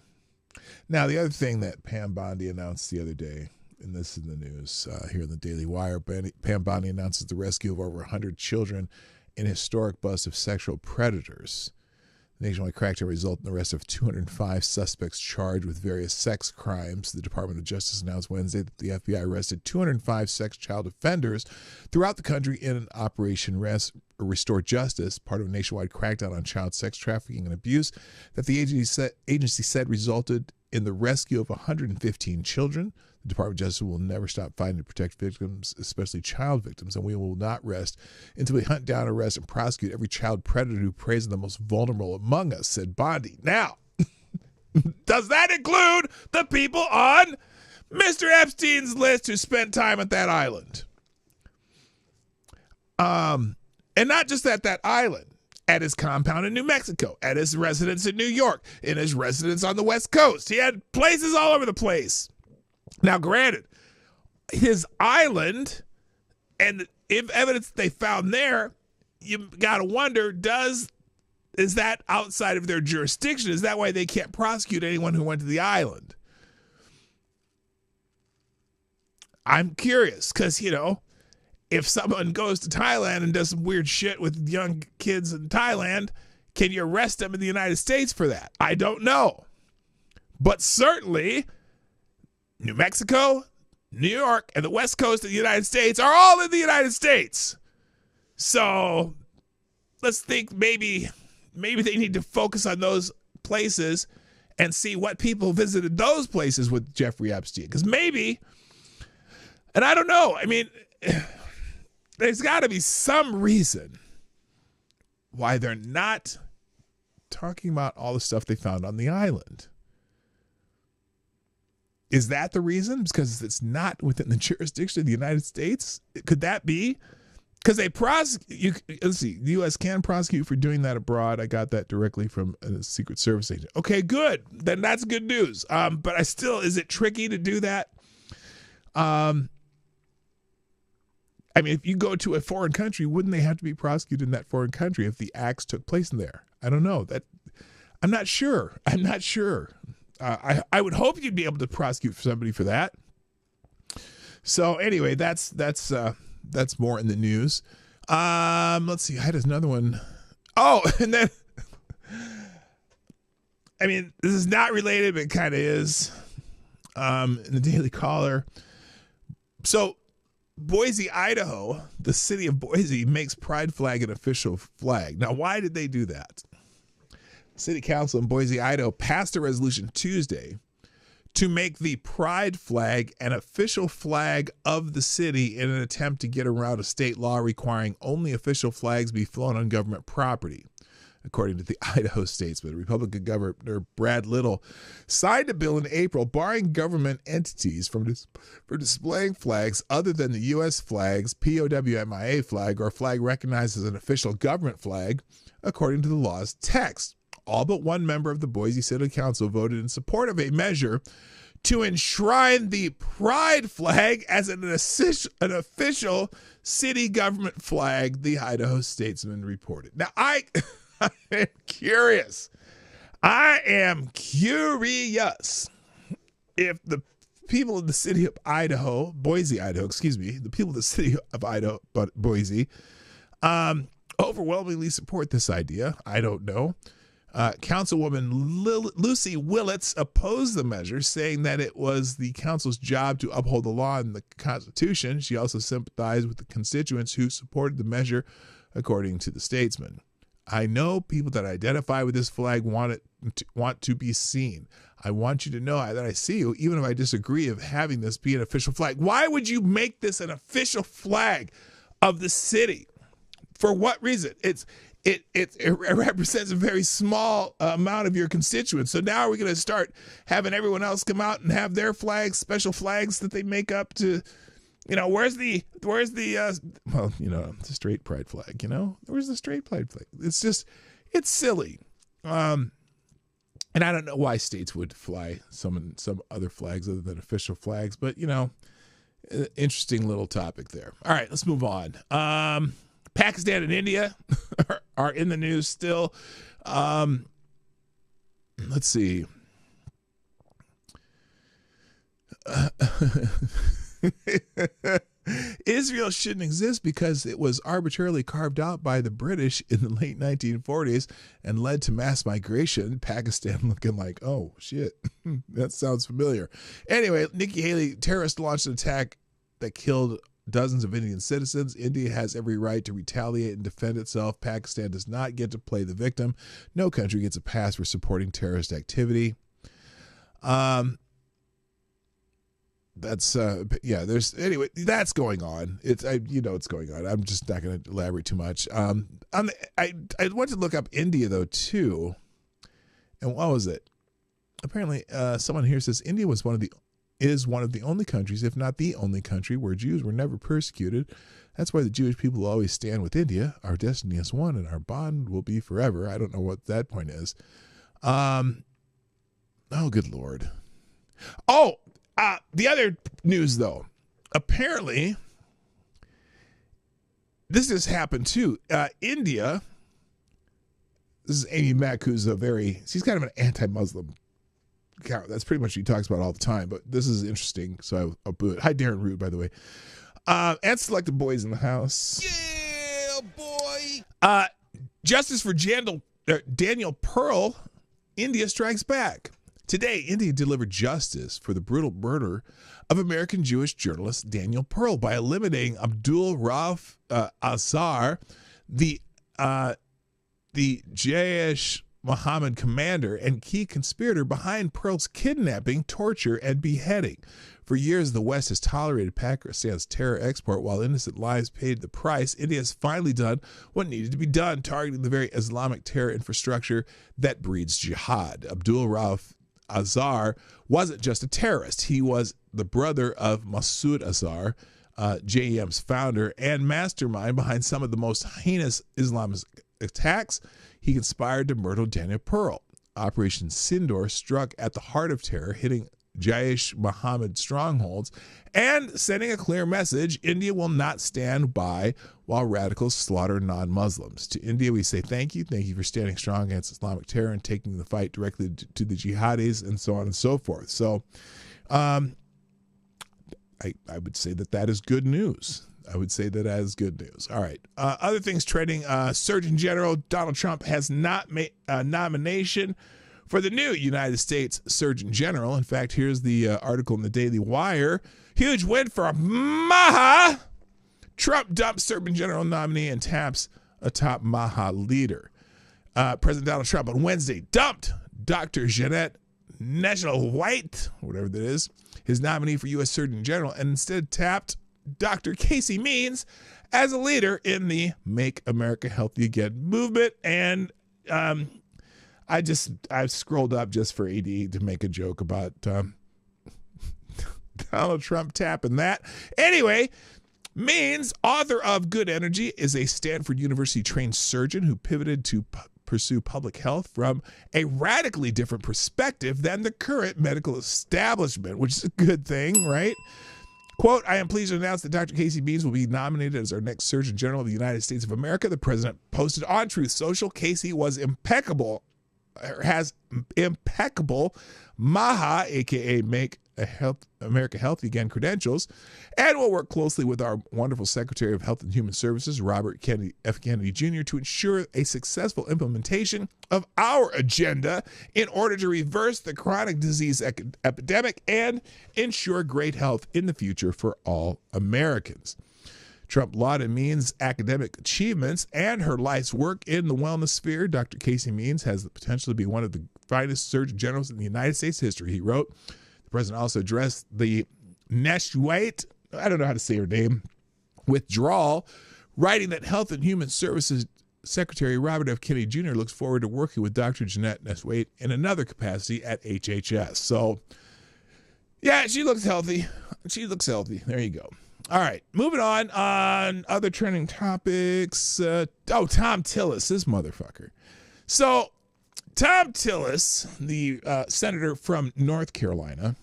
Now, the other thing that Pam Bondi announced the other day, and this is in the news here in the Daily Wire, Pam Bondi announces the rescue of over 100 children in a historic bust of sexual predators. The nationwide crackdown resulted in the arrest of 205 suspects charged with various sex crimes. The Department of Justice announced Wednesday that the FBI arrested 205 sex child offenders throughout the country in Operation Restore Justice, part of a nationwide crackdown on child sex trafficking and abuse that the agency said resulted in the rescue of 115 children. The Department of Justice will never stop fighting to protect victims, especially child victims, and we will not rest until we hunt down, arrest, and prosecute every child predator who preys on the most vulnerable among us, said Bondi. Now, does that include the people on Mr. Epstein's list who spent time at that island? And not just at that island, at his compound in New Mexico, at his residence in New York, in his residence on the West Coast. He had places all over the place. Now, granted, his island, and if evidence they found there, you got to wonder, is that outside of their jurisdiction? Is that why they can't prosecute anyone who went to the island? I'm curious because, if someone goes to Thailand and does some weird shit with young kids in Thailand, can you arrest them in the United States for that? I don't know. But certainly, New Mexico, New York, and the West Coast of the United States are all in the United States. So let's think maybe they need to focus on those places and see what people visited those places with Jeffrey Epstein. Because maybe, and I don't know, there's got to be some reason why they're not talking about all the stuff they found on the island. Is that the reason? Because it's not within the jurisdiction of the United States? Could that be? Because they prosecute, let's see, the U.S. can prosecute for doing that abroad. I got that directly from a Secret Service agent. Okay, good. Then that's good news. But is it tricky to do that? If you go to a foreign country, wouldn't they have to be prosecuted in that foreign country if the acts took place in there? I don't know. I'm not sure. I would hope you'd be able to prosecute somebody for that. So anyway, that's more in the news. Let's see. I had another one. Oh, and then this is not related, but it kind of is. In the Daily Caller. So Boise, Idaho, the city of Boise makes pride flag an official flag. Now, why did they do that? City Council in Boise, Idaho passed a resolution Tuesday to make the pride flag an official flag of the city in an attempt to get around a state law requiring only official flags be flown on government property. According to the Idaho Statesman, Republican Governor Brad Little signed a bill in April barring government entities for displaying flags other than the U.S. flags, POWMIA flag, or flag recognized as an official government flag, according to the law's text. All but one member of the Boise City Council voted in support of a measure to enshrine the pride flag as an official city government flag, the Idaho Statesman reported. Now, I am curious. if the people of the city of Idaho, Boise, Idaho, excuse me, the people of the city of Idaho, but Boise, overwhelmingly support this idea. I don't know. Councilwoman Lucy Willits opposed the measure, saying that it was the council's job to uphold the law and the Constitution. She also sympathized with the constituents who supported the measure, according to the statesman. I know people that identify with this flag want to be seen. I want you to know that I see you, even if I disagree of having this be an official flag. Why would you make this an official flag of the city? For what reason? It represents a very small amount of your constituents. So now we're going to start having everyone else come out and have their flags, special flags that they make up to, where's the straight pride flag, where's the straight pride flag? It's silly. And I don't know why states would fly some other flags other than official flags, but interesting little topic there. All right, let's move on. Pakistan and India are in the news still. Let's see. Israel shouldn't exist because it was arbitrarily carved out by the British in the late 1940s and led to mass migration. Pakistan looking like, oh, shit, that sounds familiar. Anyway, Nikki Haley, terrorists launched an attack that killed dozens of Indian citizens. India has every right to retaliate and defend itself. Pakistan does not get to play the victim. No country gets a pass for supporting terrorist activity. That's that's going on. It's going on. I'm just not going to elaborate too much. I went to look up India though too, and what was it? Apparently, someone here says India is one of the only countries, if not the only country, where Jews were never persecuted. That's why the Jewish people will always stand with India. Our destiny is one, and our bond will be forever. I don't know what that point is. Oh, good Lord. Oh. The other news, though, apparently, this has happened too. India, this is Amy Mack, who's she's kind of an anti-Muslim cow. That's pretty much what she talks about all the time, but this is interesting, so I'll boo it. Hi, Darren Root, by the way. And selected boys in the house. Yeah, boy! Justice for Daniel Pearl, India strikes back. Today, India delivered justice for the brutal murder of American Jewish journalist Daniel Pearl by eliminating Abdul Rauf Azhar, the Jaish Mohammed commander and key conspirator behind Pearl's kidnapping, torture, and beheading. For years, the West has tolerated Pakistan's terror export while innocent lives paid the price. India has finally done what needed to be done, targeting the very Islamic terror infrastructure that breeds jihad. Abdul Rauf Azhar wasn't just a terrorist. He was the brother of Masood Azhar, JEM's founder and mastermind behind some of the most heinous Islamist attacks. He conspired to murder Daniel Pearl. Operation Sindoor struck at the heart of terror, hitting Jaish Mohammed strongholds and sending a clear message: India will not stand by while radicals slaughter non-Muslims. To India, we say thank you. Thank you for standing strong against Islamic terror and taking the fight directly to the jihadis and so on and so forth. So I would say that is good news. I would say that is good news. All right. Other things trending. Surgeon General Donald Trump has not made a nomination for the new United States Surgeon General. In fact, here's the article in the Daily Wire. Huge win for Maha. Trump dumps Surgeon General nominee and taps a top Maha leader. President Donald Trump on Wednesday dumped Dr. Jeanette National White, whatever that is, his nominee for U.S. Surgeon General, and instead tapped Dr. Casey Means as a leader in the Make America Healthy Again movement. And I scrolled up just for AD to make a joke about Donald Trump tapping that. Anyway, Means, author of Good Energy, is a Stanford University-trained surgeon who pivoted to pursue public health from a radically different perspective than the current medical establishment, which is a good thing, right? Quote, I am pleased to announce that Dr. Casey Means will be nominated as our next Surgeon General of the United States of America. The president posted on Truth Social. Casey has impeccable Maha, aka Make America Healthy Again credentials, and will work closely with our wonderful Secretary of Health and Human Services, Robert F. Kennedy Jr., to ensure a successful implementation of our agenda in order to reverse the chronic disease epidemic and ensure great health in the future for all Americans. Trump lauded Means' academic achievements and her life's work in the wellness sphere. Dr. Casey Means has the potential to be one of the finest surgeon generals in the United States history, he wrote. The president also addressed the Neshwait, I don't know how to say her name, withdrawal, writing that Health and Human Services Secretary Robert F. Kennedy Jr. looks forward to working with Dr. Jeanette Neshwait in another capacity at HHS. So, yeah, she looks healthy. She looks healthy. There you go. All right, moving on other trending topics. Tom Tillis, this motherfucker. So, Tom Tillis, the senator from North Carolina,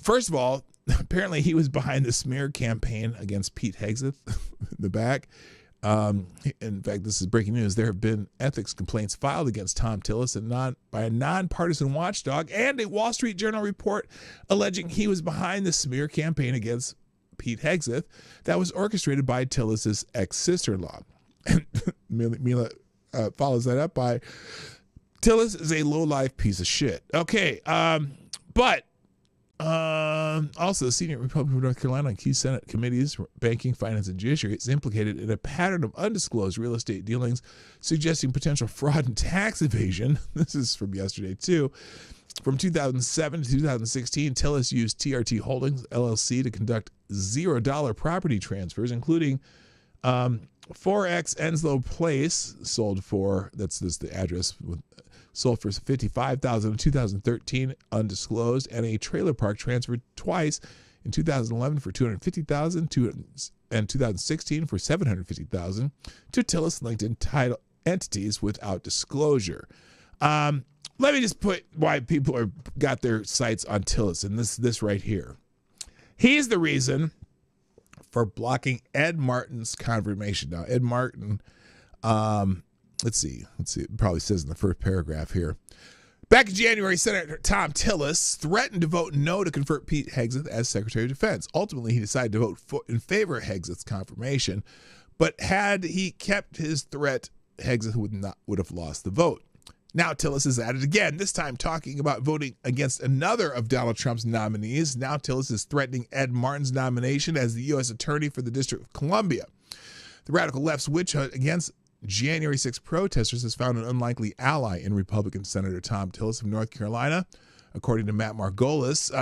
first of all, apparently he was behind the smear campaign against Pete Hegseth in the back. In fact, this is breaking news. There have been ethics complaints filed against Tom Tillis by a nonpartisan watchdog and a Wall Street Journal report alleging he was behind the smear campaign against Pete Hegseth that was orchestrated by Tillis's ex-sister-in-law. Mila follows that up by, Tillis is a low-life piece of shit. Okay, but also, the senior Republican of North Carolina on key Senate committees, banking, finance, and judiciary, is implicated in a pattern of undisclosed real estate dealings, suggesting potential fraud and tax evasion. This is from yesterday, too. From 2007 to 2016, Tillis used TRT Holdings, LLC, to conduct $0 property transfers, including 4X Enslow Place, sold for, that's the address, sold for $55,000 in 2013, undisclosed, and a trailer park transferred twice in 2011 for $250,000 and 2016 for $750,000 to Tillis-linked entities without disclosure. Let me just put why people got their sights on Tillis, and this right here. He's the reason for blocking Ed Martin's confirmation. Now, Ed Martin, let's see, it probably says in the first paragraph here. Back in January, Senator Tom Tillis threatened to vote no to confer Pete Hegseth as Secretary of Defense. Ultimately, he decided to vote in favor of Hegseth's confirmation, but had he kept his threat, Hegseth would have lost the vote. Now Tillis is at it again, this time talking about voting against another of Donald Trump's nominees. Now Tillis is threatening Ed Martin's nomination as the U.S. Attorney for the District of Columbia. The radical left's witch hunt against January 6 protesters has found an unlikely ally in Republican Senator Tom Tillis of North Carolina, according to Matt Margolis.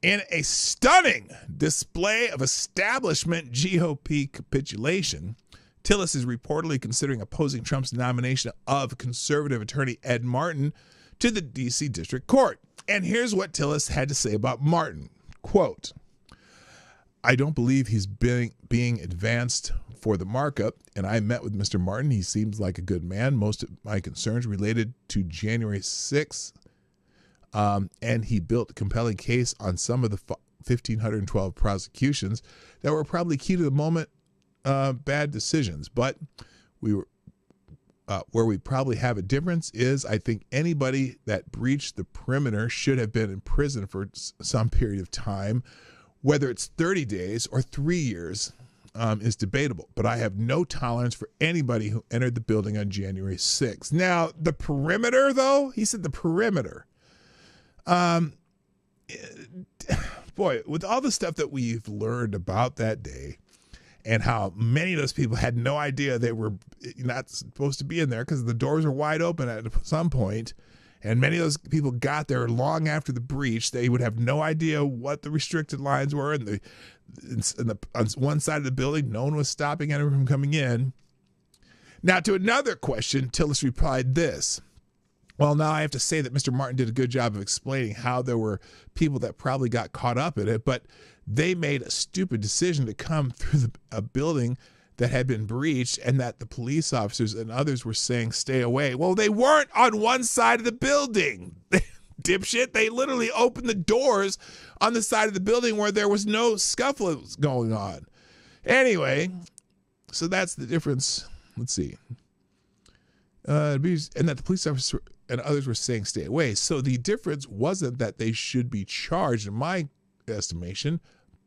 In a stunning display of establishment GOP capitulation, Tillis is reportedly considering opposing Trump's nomination of conservative attorney Ed Martin to the D.C. District Court. And here's what Tillis had to say about Martin. Quote, I don't believe he's being advanced for the markup, and I met with Mr. Martin. He seems like a good man. Most of my concerns related to January 6th, and he built a compelling case on some of the 1,512 prosecutions that were probably key to the moment bad decisions. But where we probably have a difference is I think anybody that breached the perimeter should have been in prison for some period of time. Whether it's 30 days or 3 years is debatable. But I have no tolerance for anybody who entered the building on January 6th. Now, the perimeter, though, he said the perimeter. Boy, with all the stuff that we've learned about that day, and how many of those people had no idea they were not supposed to be in there because the doors were wide open at some point, and many of those people got there long after the breach. They would have no idea what the restricted lines were, and on one side of the building, no one was stopping anyone from coming in. Now, to another question, Tillis replied this. Well, now I have to say that Mr. Martin did a good job of explaining how there were people that probably got caught up in it, but they made a stupid decision to come through a building that had been breached and that the police officers and others were saying, stay away. Well, they weren't on one side of the building, dipshit. They literally opened the doors on the side of the building where there was no scuffle going on. Anyway, so that's the difference. Let's see. And that the police officers and others were saying stay away. So the difference wasn't that they should be charged, in my estimation.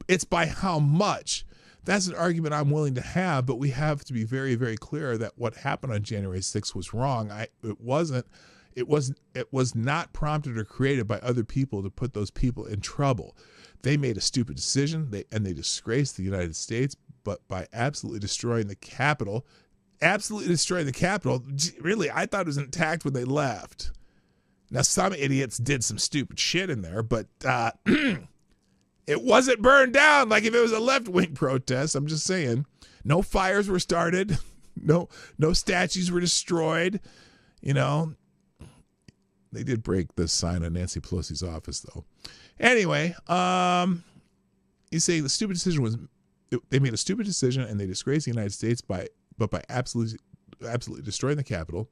It's by how much. That's an argument I'm willing to have, but we have to be very, very clear that what happened on January 6th was wrong. It was not prompted or created by other people to put those people in trouble. They made a stupid decision, and they disgraced the United States, but by absolutely destroying the Capitol. Really, I thought it was intact when they left. Now, some idiots did some stupid shit in there, but it wasn't burned down like if it was a left-wing protest. I'm just saying. No fires were started. No statues were destroyed. You know, they did break the sign on Nancy Pelosi's office, though. Anyway, you say the stupid decision was, they made a stupid decision and they disgraced the United States by absolutely destroying the Capitol.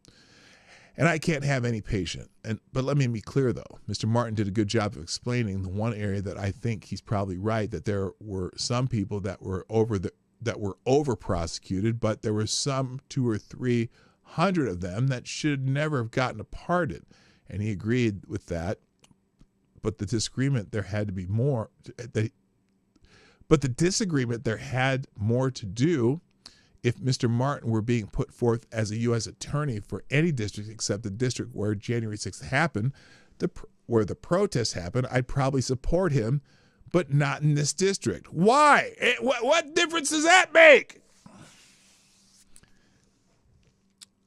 And I can't have any patience. But let me be clear, though. Mr. Martin did a good job of explaining the one area that I think he's probably right, that there were some people that were over prosecuted, but there were some 200 or 300 of them that should never have gotten a pardon. And he agreed with that. But the disagreement there had to be more. But the disagreement there had more to do if Mr. Martin were being put forth as a U.S. attorney for any district except the district where January 6th happened, where the protest happened. I'd probably support him, but not in this district. Why? What difference does that make?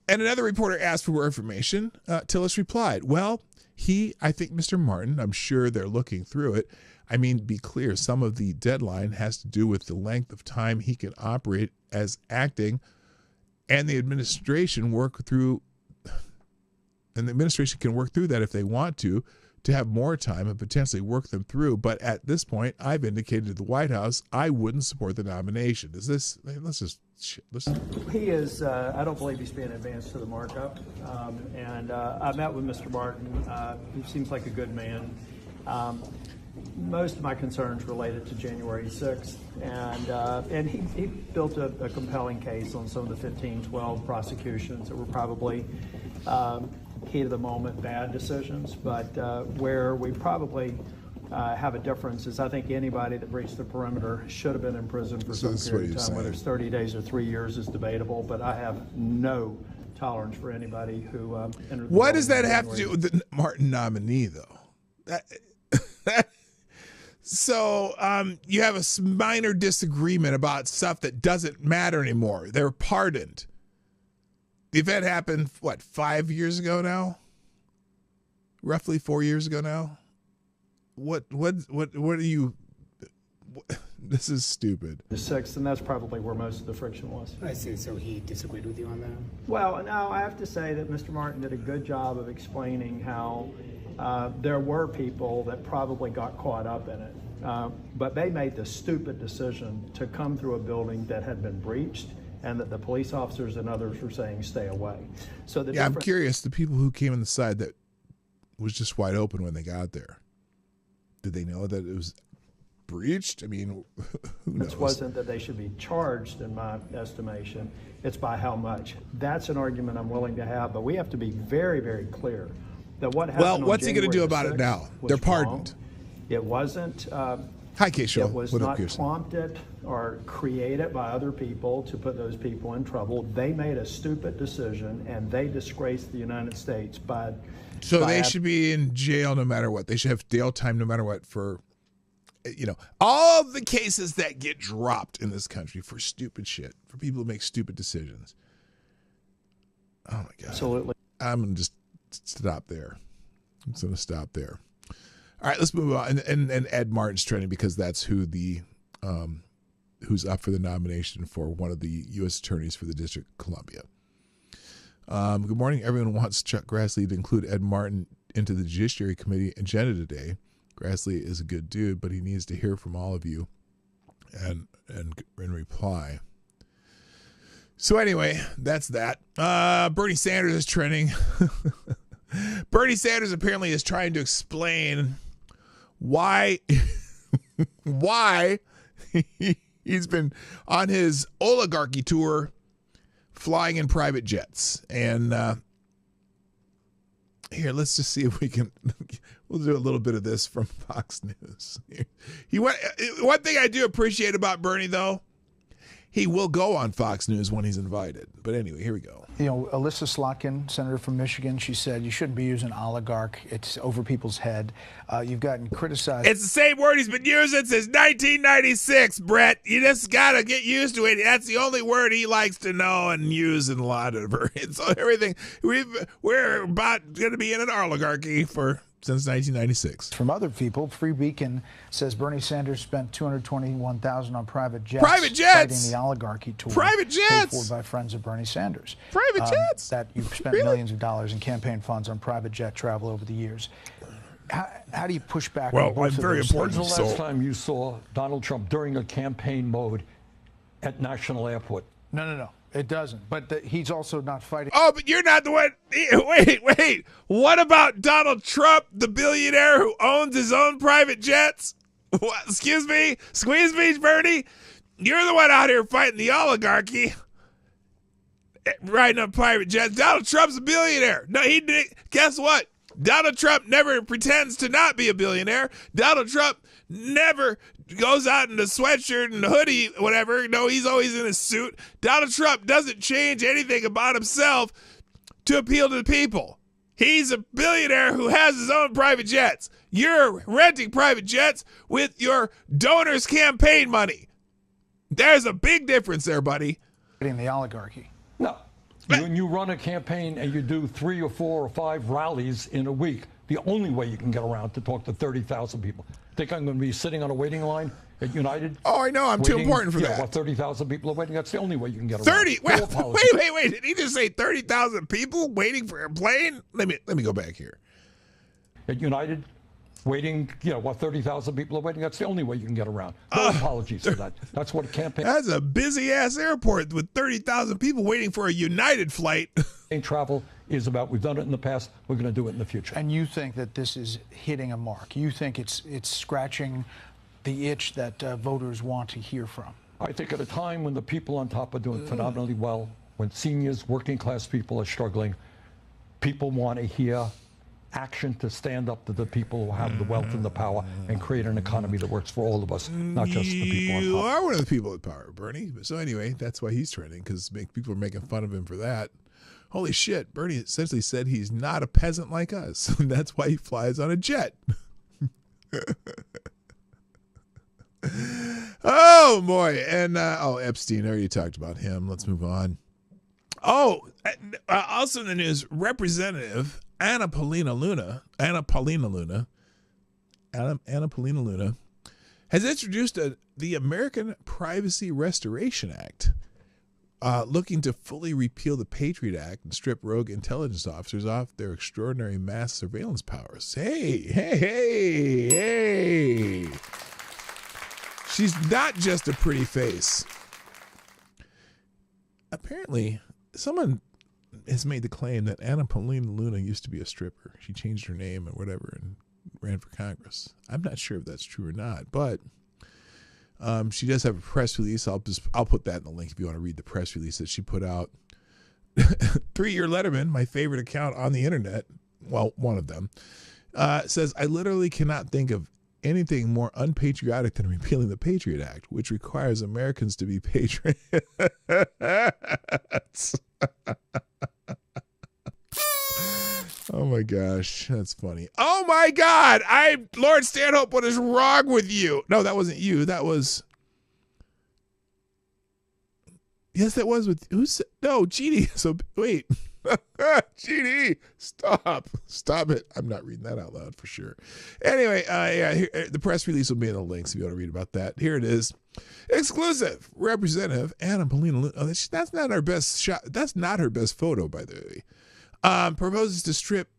And another reporter asked for more information. Tillis replied, well, I think Mr. Martin, I'm sure they're looking through it. I mean, be clear, some of the deadline has to do with the length of time he can operate as acting, and the administration can work through that if they want to have more time and potentially work them through. But at this point, I've indicated to the White House I wouldn't support the nomination. He is, I don't believe he's being advanced to the markup. And I met with Mr. Martin. He seems like a good man. Most of my concerns related to January 6th, and he built a compelling case on some of the 15-12 prosecutions that were probably heat of the moment bad decisions, but where we probably have a difference is I think anybody that breached the perimeter should have been in prison for some period of time. Whether it's 30 days or 3 years is debatable, but I have no tolerance for anybody who entered the What does that have to do with the Martin nominee, though? So you have a minor disagreement about stuff that doesn't matter anymore. They're pardoned. The event happened, 5 years ago now? Roughly 4 years ago now? What are you... This is stupid. The 6th, and that's probably where most of the friction was. I see. So he disagreed with you on that? Well, no, I have to say that Mr. Martin did a good job of explaining how there were people that probably got caught up in it. But they made the stupid decision to come through a building that had been breached and that the police officers and others were saying stay away. So I'm curious, the people who came on the side that was just wide open when they got there, did they know that it was breached? I mean, who knows? It wasn't that they should be charged, in my estimation. It's by how much. That's an argument I'm willing to have, but we have to be very, very clear that what happened. Well, what's he going to do about it now? They're pardoned. It wasn't. Hi, Cashapp. It was not prompted or created by other people to put those people in trouble. They made a stupid decision, and they disgraced the United States by. So they should be in jail no matter what. They should have jail time no matter what for, all the cases that get dropped in this country for stupid shit, for people who make stupid decisions. Oh my God. Absolutely. I'm going to just stop there. I'm just going to stop there. All right, let's move on. And Ed Martin's trending because that's who who's up for the nomination for one of the U.S. attorneys for the District of Columbia. Good morning. Everyone wants Chuck Grassley to include Ed Martin into the Judiciary Committee agenda today. Grassley is a good dude, but he needs to hear from all of you and reply. So anyway, that's that. Bernie Sanders is trending. Bernie Sanders apparently is trying to explain why he's been on his oligarchy tour flying in private jets. And Here, let's just see if we can. We'll do a little bit of this from Fox News. One thing I do appreciate about Bernie, though, he will go on Fox News when he's invited. But anyway, here we go. You know, Alyssa Slotkin, senator from Michigan, she said you shouldn't be using oligarch. It's over people's head. You've gotten criticized. It's the same word he's been using since 1996, Brett. You just got to get used to it. That's the only word he likes to know and use in a lot of it. So everything, we're about going to be in an oligarchy since 1996. From other people, Free Beacon says Bernie Sanders spent $221,000 on private jets. Private jets! Fighting the oligarchy tour. Private jets! Paid for by friends of Bernie Sanders. Private jets! That you've spent millions of dollars in campaign funds on private jet travel over the years. How do you push back on both of those When's the last time you saw Donald Trump during a campaign mode at National Airport? No. It doesn't. But he's also not fighting. Oh, but you're not the one. Wait. What about Donald Trump, the billionaire who owns his own private jets? What? Excuse me? Squeeze me, Bernie? You're the one out here fighting the oligarchy, riding on private jets. Donald Trump's a billionaire. No, he did. Guess what? Donald Trump never pretends to not be a billionaire. Donald Trump never goes out in a sweatshirt and a hoodie, whatever. No, he's always in a suit. Donald Trump doesn't change anything about himself to appeal to the people. He's a billionaire who has his own private jets. You're renting private jets with your donors' campaign money. There's a big difference there, buddy. In the oligarchy. No. When you run a campaign and you do 3 or 4 or 5 rallies in a week, the only way you can get around to talk to 30,000 people. Think I'm going to be sitting on a waiting line at United? Oh, I know. I'm too important for that. What, 30,000 people are waiting? That's the only way you can get around. 30? Wait. Did he just say 30,000 people waiting for a plane? Let me go back here. At United, waiting, 30,000 people are waiting. That's the only way you can get around. No apologies for that. That's what a campaign. That's a busy-ass airport with 30,000 people waiting for a United flight. Travel is about. We've done it in the past. We're going to do it in the future. And you think that this is hitting a mark? You think it's scratching the itch that voters want to hear from? I think at a time when the people on top are doing phenomenally well, when seniors, working class people are struggling, people want to hear action to stand up to the people who have the wealth and the power and create an economy that works for all of us, not just the people on top. You are one of the people in power, Bernie. So anyway, that's why he's trending, because people are making fun of him for that. Holy shit, Bernie essentially said he's not a peasant like us. And that's why he flies on a jet. Oh, boy. And, Epstein, I already talked about him. Let's move on. Oh, also in the news, Representative Anna Paulina Luna has introduced the American Privacy Restoration Act, looking to fully repeal the Patriot Act and strip rogue intelligence officers off their extraordinary mass surveillance powers. Hey. She's not just a pretty face. Apparently, someone has made the claim that Anna Paulina Luna used to be a stripper. She changed her name and whatever and ran for Congress. I'm not sure if that's true or not, but she does have a press release. I'll put that in the link if you want to read the press release that she put out. 3-Year Letterman, my favorite account on the internet, well, one of them, says, I literally cannot think of anything more unpatriotic than repealing the Patriot Act, which requires Americans to be patriots. Oh my gosh, that's funny. Oh my God, Lord Stanhope, what is wrong with you? No, that wasn't you. That was. Yes, that was with GD. So wait. GD, stop it. I'm not reading that out loud for sure. Anyway, here, the press release will be in the links if you want to read about that. Here it is. Exclusive. Representative Anna Paulina Luna. Oh, that's not her best shot. That's not her best photo, by the way. Proposes to strip.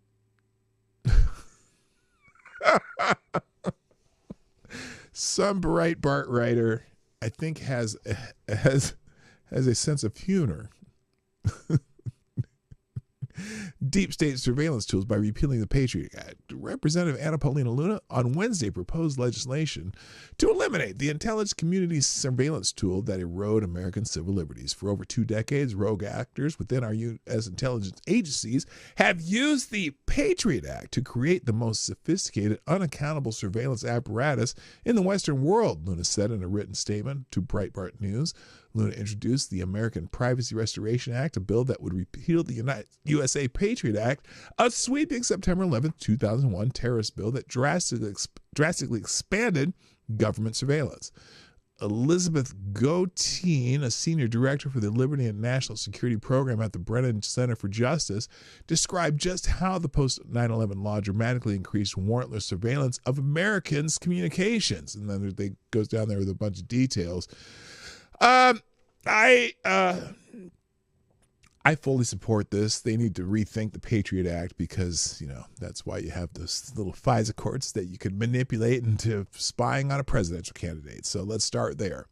Some Breitbart writer, I think, has a sense of humor. deep state surveillance tools by repealing the Patriot Act. Representative Anna Paulina Luna on Wednesday proposed legislation to eliminate the intelligence community's surveillance tool that erode American civil liberties. For over 2 decades, rogue actors within our U.S. intelligence agencies have used the Patriot Act to create the most sophisticated, unaccountable surveillance apparatus in the Western world, Luna said in a written statement to Breitbart News. Luna introduced the American Privacy Restoration Act, a bill that would repeal the USA Patriot Act, a sweeping September 11, 2001 terrorist bill that drastically expanded government surveillance. Elizabeth Goteen, a senior director for the Liberty and National Security Program at the Brennan Center for Justice, described just how the post-9/11 law dramatically increased warrantless surveillance of Americans' communications. And then they goes down there with a bunch of details. I fully support this. They need to rethink the Patriot Act because, you know, that's why you have those little FISA courts that you could manipulate into spying on a presidential candidate. So let's start there.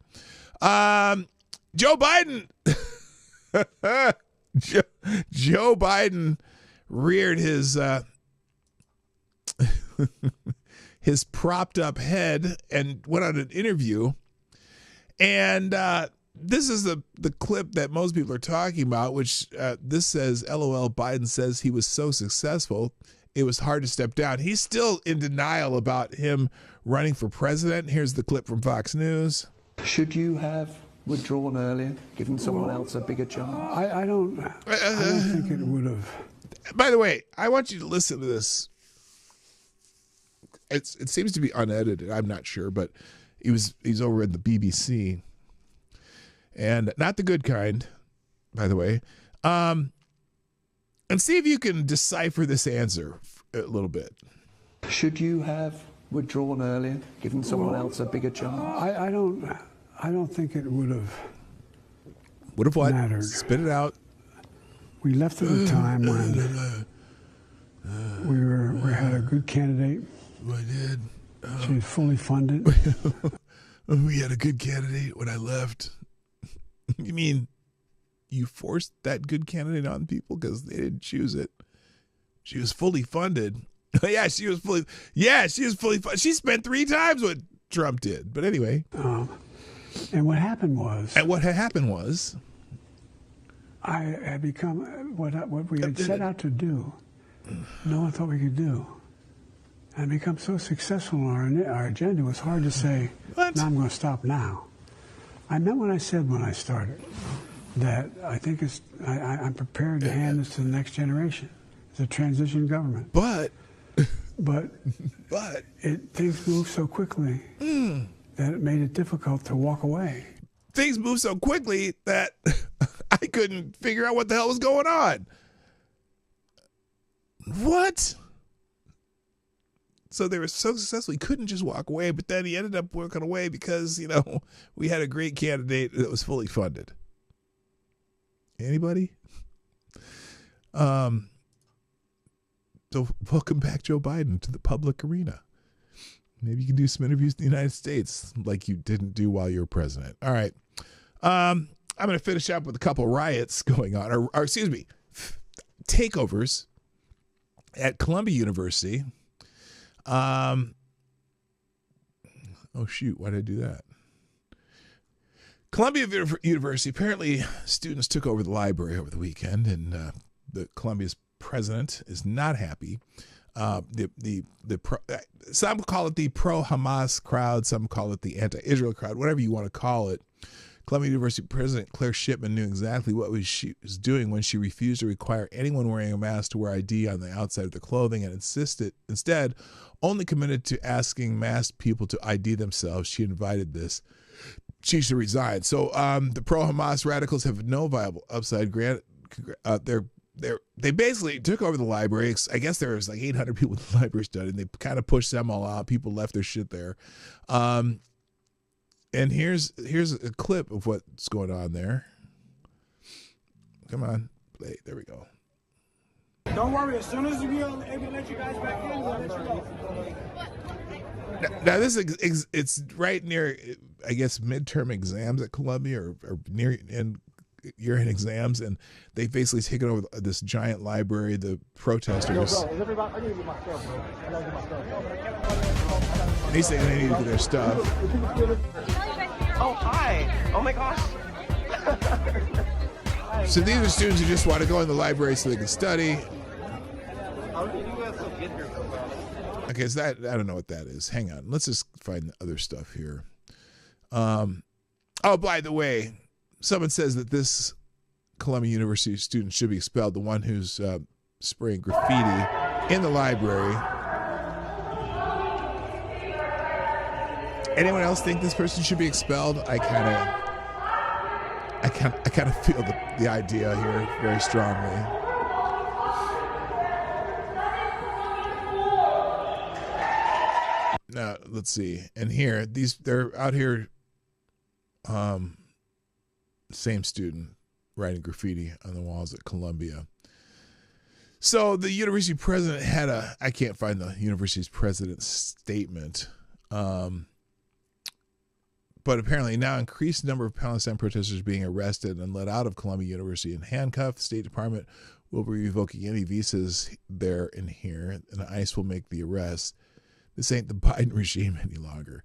Joe Biden. Joe Biden reared his his propped up head and went on an interview. And this is the clip that most people are talking about, which this says, LOL, Biden says he was so successful, it was hard to step down. He's still in denial about him running for president. Here's the clip from Fox News. Should you have withdrawn earlier, given someone else a bigger chance? I don't think it would have. By the way, I want you to listen to this. It seems to be unedited. I'm not sure, but he's over at the BBC. And not the good kind, by the way. And see if you can decipher this answer a little bit. Should you have withdrawn earlier, given someone else a bigger chance? I don't think it would have. Would have what? Mattered. Spit it out. We left at a time when we had a good candidate. I did. She was fully funded. We had a good candidate when I left. You mean you forced that good candidate on people because they didn't choose it? She was fully funded. Yeah, she was fully funded. She spent 3 times what Trump did. But anyway. And what happened was. I had become what we had set out to do. No one thought we could do. And become so successful in our agenda, it was hard to say, no, I'm going to stop now. I meant what I said when I started, that I think I'm prepared to hand this to the next generation. It's a transition government. But things move so quickly that it made it difficult to walk away. Things moved so quickly that I couldn't figure out what the hell was going on. What? So they were so successful, he couldn't just walk away, but then he ended up walking away because, you know, we had a great candidate that was fully funded. Anybody? So welcome back, Joe Biden, to the public arena. Maybe you can do some interviews in the United States like you didn't do while you were president. All right. I'm going to finish up with a couple riots going on, or excuse me, takeovers at Columbia University. Oh shoot, why did I do that? Columbia University, apparently students took over the library over the weekend, and the Columbia's president is not happy. Some call it the pro-Hamas crowd, some call it the anti-Israel crowd, whatever you want to call it. Columbia University President Claire Shipman knew exactly what she was doing when she refused to require anyone wearing a mask to wear ID on the outside of their clothing and instead only committed to asking masked people to ID themselves. She invited this. She should resign. So the pro-Hamas radicals have no viable upside. They basically took over the library. I guess there was like 800 people in the library studying. They kind of pushed them all out. People left their shit there. And here's a clip of what's going on there. Come on, play. There we go. Don't worry. As soon as we're able to let you guys back in, we'll let you go. Now this is it's right near, I guess, midterm exams at Columbia or near, and year-end exams, and they've basically taken over this giant library. The protesters. And he's saying they need to get their stuff. Oh, hi. Oh, my gosh. So these are students who just want to go in the library so they can study. How did you guys get here so fast? Okay, so that, I don't know what that is. Hang on. Let's just find the other stuff here. Oh, by the way, someone says that this Columbia University student should be expelled, the one who's spraying graffiti in the library. Anyone else think this person should be expelled? I kind of feel the idea here very strongly. Now, let's see. And here, they're out here, same student writing graffiti on the walls at Columbia. So the university president had I can't find the university's president's statement, but apparently now increased number of Palestine protesters being arrested and let out of Columbia University in handcuffs. The State Department will be revoking any visas there and here, and ICE will make the arrest. This ain't the Biden regime any longer.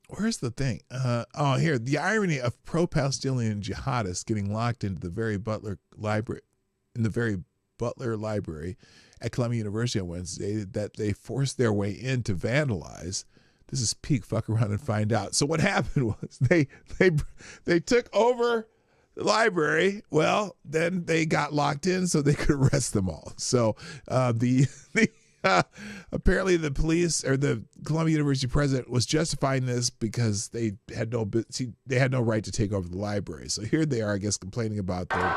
Where's the thing? Here. The irony of pro-Palestinian jihadists getting locked into the very Butler Library, at Columbia University on Wednesday, that they forced their way in to vandalize. This is peak fuck around and find out. So what happened was they took over the library. Well, then they got locked in so they could arrest them all. So apparently the police or the Columbia University president was justifying this because they had no right to take over the library. So here they are, I guess, complaining about their.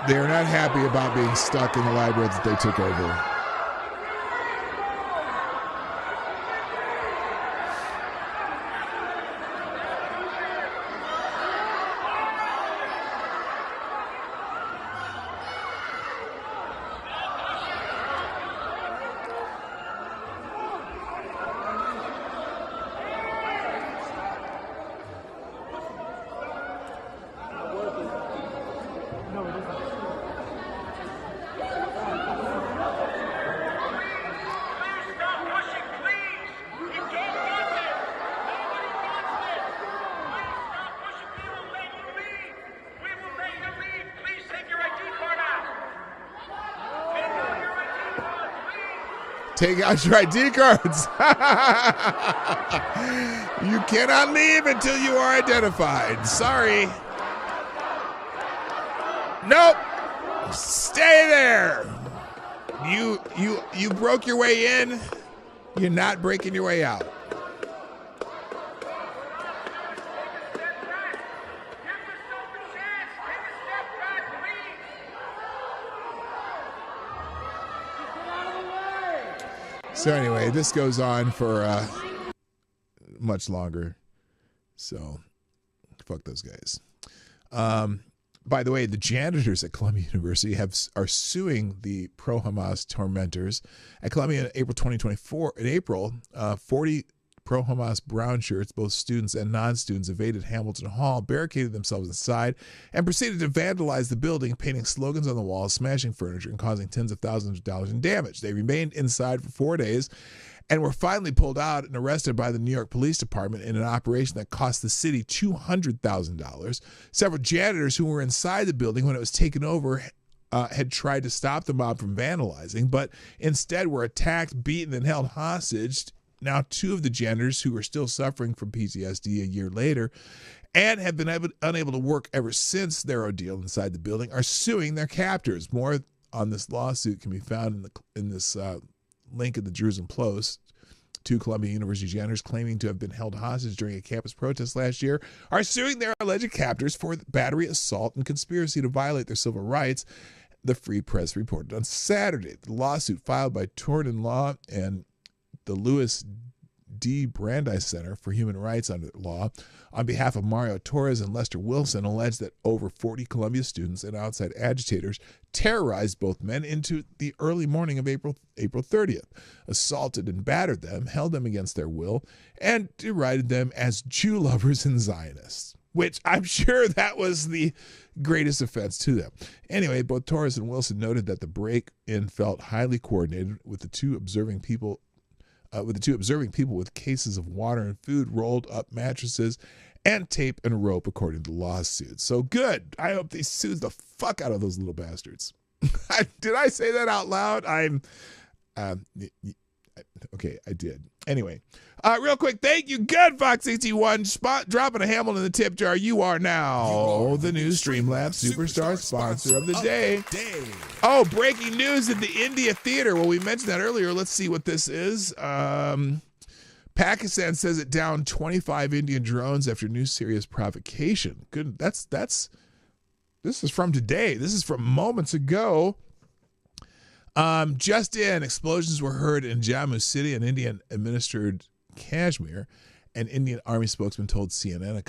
They're not happy about being stuck in the library that they took over. Take out your ID cards. You cannot leave until you are identified. Sorry. Nope. Stay there. You broke your way in. You're not breaking your way out. So anyway, this goes on for much longer. So fuck those guys. By the way, the janitors at Columbia University are suing the pro-Hamas tormentors at Columbia in April 2024. In April, 40 pro-Hamas brown shirts, both students and non-students, evaded Hamilton Hall, barricaded themselves inside, and proceeded to vandalize the building, painting slogans on the walls, smashing furniture, and causing tens of thousands of dollars in damage. They remained inside for 4 days and were finally pulled out and arrested by the New York Police Department in an operation that cost the city $200,000. Several janitors who were inside the building when it was taken over had tried to stop the mob from vandalizing, but instead were attacked, beaten, and held hostage. Now, 2 of the janitors who are still suffering from PTSD a year later and have been unable to work ever since their ordeal inside the building are suing their captors. More on this lawsuit can be found in this link in the Jerusalem Post. 2 Columbia University janitors claiming to have been held hostage during a campus protest last year are suing their alleged captors for battery, assault, and conspiracy to violate their civil rights. The Free Press reported on Saturday. The lawsuit filed by Torn & Law and the Louis D. Brandeis Center for Human Rights under law, on behalf of Mario Torres and Lester Wilson, alleged that over 40 Columbia students and outside agitators terrorized both men into the early morning of April 30th, assaulted and battered them, held them against their will, and derided them as Jew lovers and Zionists, which I'm sure that was the greatest offense to them. Anyway, both Torres and Wilson noted that the break-in felt highly coordinated, with the two observing people with cases of water and food, rolled up mattresses, and tape and rope, according to the lawsuit. So good. I hope they sue the fuck out of those little bastards. Did I say that out loud? Okay, I did. Anyway, real quick, thank you, good Fox61, dropping a Hamilton in the tip jar. You are now the new Streamlabs Superstar sponsor of the day. Oh, breaking news at the India Theater. Well, we mentioned that earlier. Let's see what this is. Pakistan says it downed 25 Indian drones after new serious provocation. Good. This is from today. This is from moments ago. Just in, explosions were heard in Jammu City, an Indian-administered Kashmir. An Indian Army spokesman told CNN a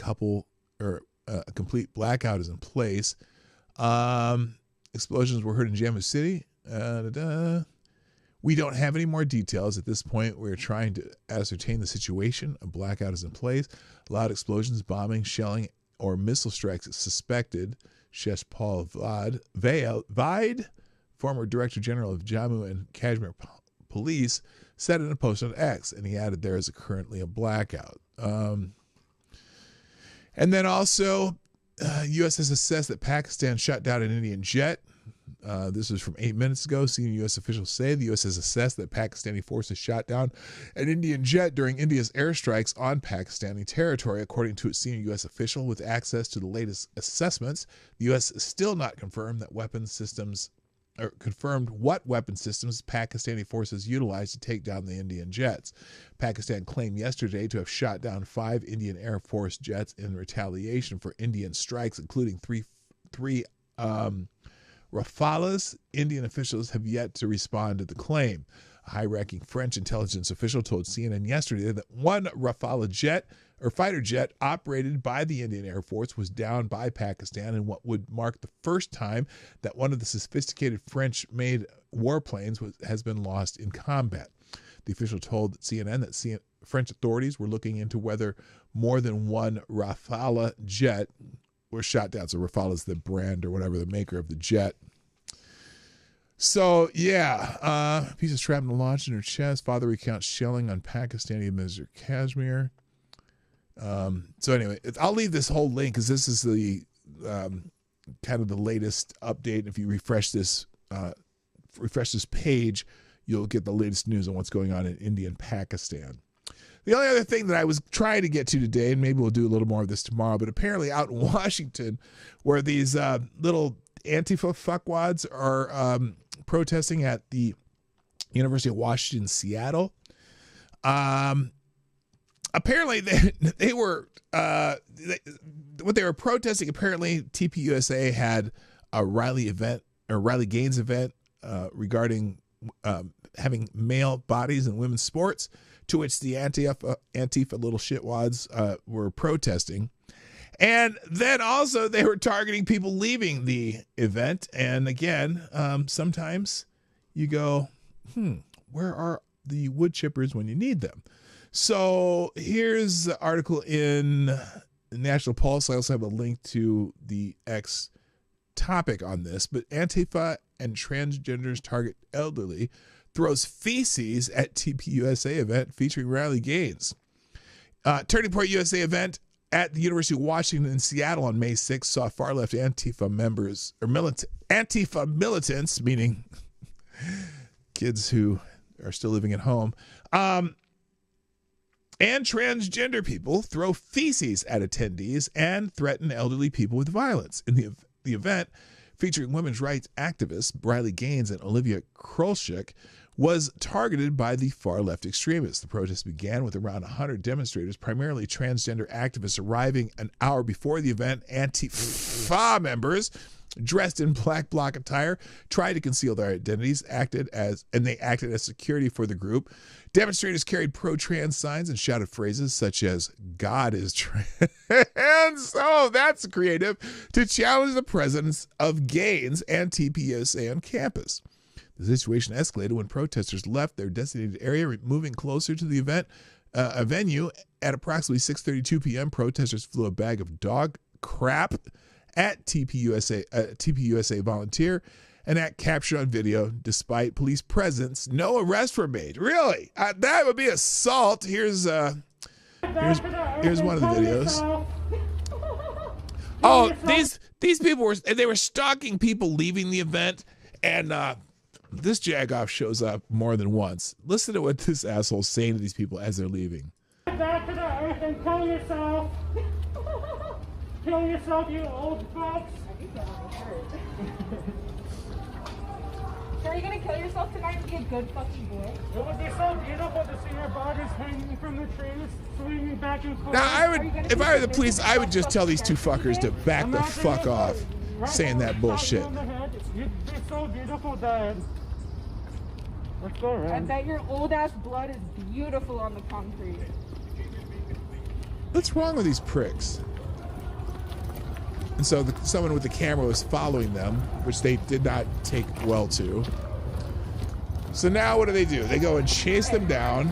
complete blackout is in place. Explosions were heard in Jammu City. We don't have any more details at this point. We're trying to ascertain the situation. A blackout is in place. Loud explosions, bombing, shelling, or missile strikes suspected. Sheshpal Vaid, former Director General of Jammu and Kashmir Police, said in a post on X, and he added there is currently a blackout. And then also, U.S. has assessed that Pakistan shot down an Indian jet. This was from 8 minutes ago. Senior U.S. officials say the U.S. has assessed that Pakistani forces shot down an Indian jet during India's airstrikes on Pakistani territory, according to a senior U.S. official with access to the latest assessments. The U.S. has still not confirmed what weapon systems Pakistani forces utilized to take down the Indian jets. Pakistan claimed yesterday to have shot down 5 Indian Air Force jets in retaliation for Indian strikes, including three Rafales. Indian officials have yet to respond to the claim. A high-ranking French intelligence official told CNN yesterday that one Rafale jet or fighter jet operated by the Indian Air Force was downed by Pakistan in what would mark the first time that one of the sophisticated French-made warplanes has been lost in combat. The official told CNN that French authorities were looking into whether more than one Rafale jet were shot down. So Rafale is the brand or whatever, the maker of the jet. So, yeah, piece of shrapnel lodged in her chest. Father recounts shelling on Pakistani-administered Kashmir. So anyway, I'll leave this whole link because this is the kind of the latest update. If you refresh this page, you'll get the latest news on what's going on in India and Pakistan. The only other thing that I was trying to get to today, and maybe we'll do a little more of this tomorrow, but apparently out in Washington, where these little Antifa fuckwads are protesting at the University of Washington, Seattle. Apparently they were what they were protesting. Apparently TPUSA had a Riley Gaines event regarding having male bodies in women's sports, to which the Antifa little shitwads were protesting. And then also they were targeting people leaving the event. And again, sometimes you go, where are the wood chippers when you need them? So here's the article in the National Pulse. I also have a link to the X topic on this. But Antifa and transgenders target elderly, throws feces at TPUSA event featuring Riley Gaines. Turning Point USA event at the University of Washington in Seattle on May 6th saw far-left Antifa members, or Antifa militants, meaning kids who are still living at home, and transgender people throw feces at attendees and threaten elderly people with violence. In the event, featuring women's rights activists Riley Gaines and Olivia Krolchuk, was targeted by the far-left extremists. The protest began with around 100 demonstrators, primarily transgender activists, arriving an hour before the event. Antifa members dressed in black bloc attire, tried to conceal their identities, acted as security for the group. Demonstrators carried pro-trans signs and shouted phrases such as "God is trans." Oh, that's creative, to challenge the presence of gays and TPUSA on campus. The situation escalated when protesters left their designated area, moving closer to the event venue. At approximately 6:32 p.m., protesters flew a bag of dog crap at TPUSA volunteer, and that captured on video. Despite police presence, no arrests were made. Really? That would be assault. Here's one of the videos. Oh, these people were stalking people leaving the event, and this jagoff shows up more than once. Listen to what this asshole's saying to these people as they're leaving. Back to the earth and kill yourself. Kill yourself, you old fucks. Are you gonna kill yourself tonight and be a good fucking boy? It would be so beautiful to see your bodies hanging from the trees, swinging back and forth. Now, if I were the police, I would just tell these two fuckers to back the fuck off, saying that bullshit. You'd be so beautiful, Dad. Let's go, Ren. I bet your old ass blood is beautiful on the concrete. What's wrong with these pricks? And so someone with the camera was following them, which they did not take well to. So now what do? They go and chase them down.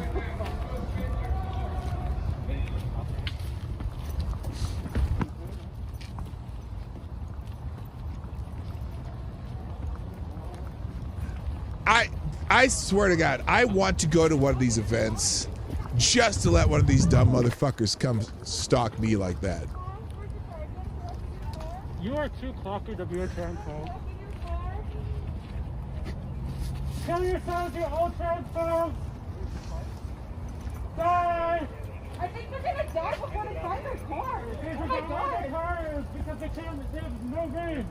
I swear to God, I want to go to one of these events just to let one of these dumb motherfuckers come stalk me like that. You are too cocky to be a transphobe. Kill yourselves, you old transphobes! Die! I think they're gonna die before they find their car. Oh my god! Cars because they have no range.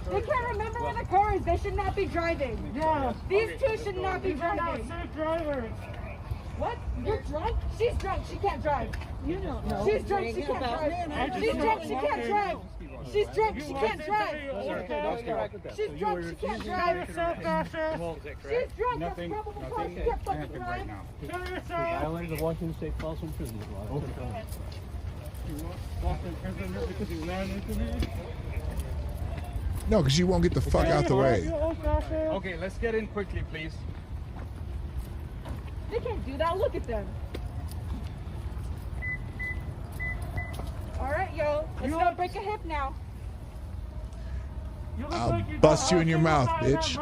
They can't remember where the car is. They should not be driving. Yeah. These two should not be driving. These are not safe drivers. What? You're drunk? She's drunk. She can't drive. You don't know. She's drunk. She can't drive. She's drunk. She can't drive. She's drunk. She can't drive. She's drunk. She can't drive. She's drunk. That's probably why she can't fucking drive. Kill yourself. Violated the Washington State false imprisonment law. You walked in prison because you ran into me? No, because you won't get the fuck out the way. Okay, let's get in quickly, please. They can't do that. Look at them. All right, yo. Let's not break a hip now. I'll bust you in your mouth, bitch.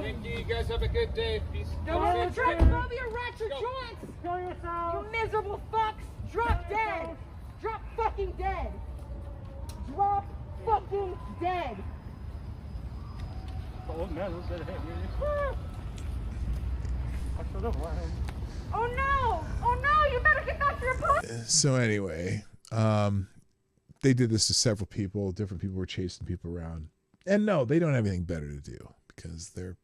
Thank you. You guys have a good day. Peace. No, drop your ratchet joints. Kill yourself. You miserable fucks. Drop dead. Drop fucking dead. Drop fucking dead. The old man was gonna hit me. I should have let him. Oh no! Oh no! You better get back to your post. So anyway, they did this to several people. Different people were chasing people around. And no, they don't have anything better to do because they're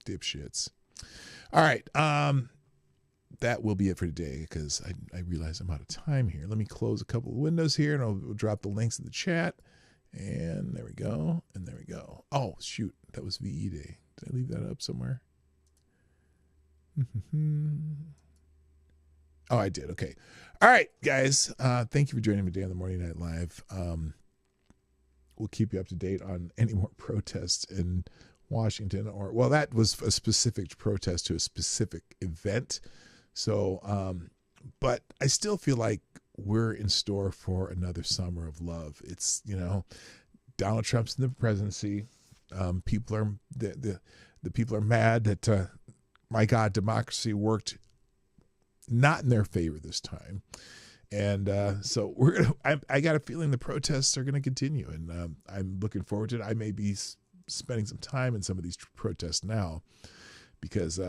dipshits. All right. That will be it for today because I realize I'm out of time here. Let me close a couple of windows here and I'll drop the links in the chat. And there we go. And there we go. Oh, shoot. That was VE Day. Did I leave that up somewhere? Oh, I did. Okay. All right, guys. Thank you for joining me today on the Morning Night Live. We'll keep you up to date on any more protests in Washington well, that was a specific protest to a specific event. So, but I still feel like we're in store for another summer of love. It's, Donald Trump's in the presidency. People are, the people are mad that, my God, democracy worked not in their favor this time. And so I got a feeling the protests are going to continue, and I'm looking forward to it. I may be spending some time in some of these protests now because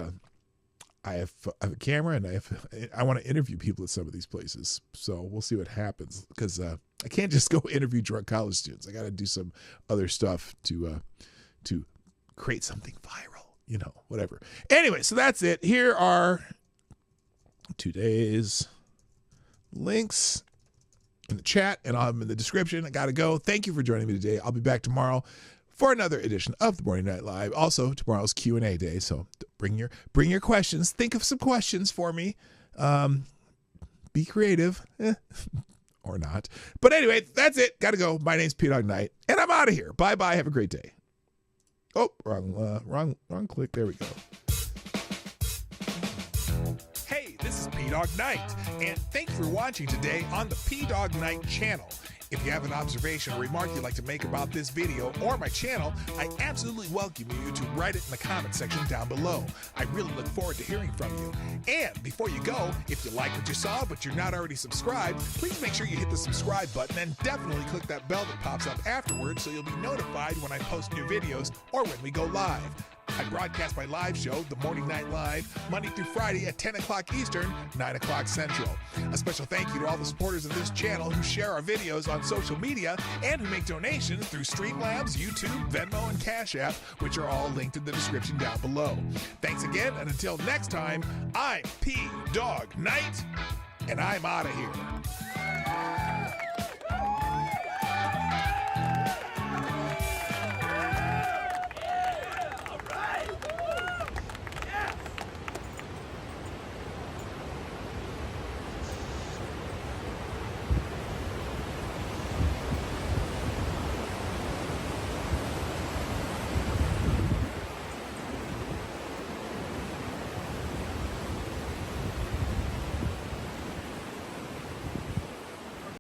I have a camera and I want to interview people at some of these places. So we'll see what happens because I can't just go interview drunk college students. I got to do some other stuff to create something viral, whatever. Anyway, so that's it. Here are today's links. in the chat, and I'll have them in the description. I got to go. Thank you for joining me today. I'll be back tomorrow for another edition of the Morning Night Live. Also, tomorrow's Q&A day, so bring your questions. Think of some questions for me. Be creative. Or not. But anyway, that's it. Got to go. My name's PDawgKnight, and I'm out of here. Bye-bye. Have a great day. Oh, wrong click. There we go. Hey, this is PDawgKnight, and thank you for watching today on the PDawgKnight channel. If you have an observation or remark you'd like to make about this video or my channel, I absolutely welcome you to write it in the comment section down below. I really look forward to hearing from you. And before you go, if you like what you saw but you're not already subscribed, please make sure you hit the subscribe button and definitely click that bell that pops up afterwards so you'll be notified when I post new videos or when we go live. I broadcast my live show, The Morning Night Live, Monday through Friday at 10 o'clock Eastern, 9 o'clock Central. A special thank you to all the supporters of this channel who share our videos on social media and who make donations through Streamlabs, YouTube, Venmo, and Cashapp, which are all linked in the description down below. Thanks again, and until next time, I'm PDawgKnight, and I'm out of here.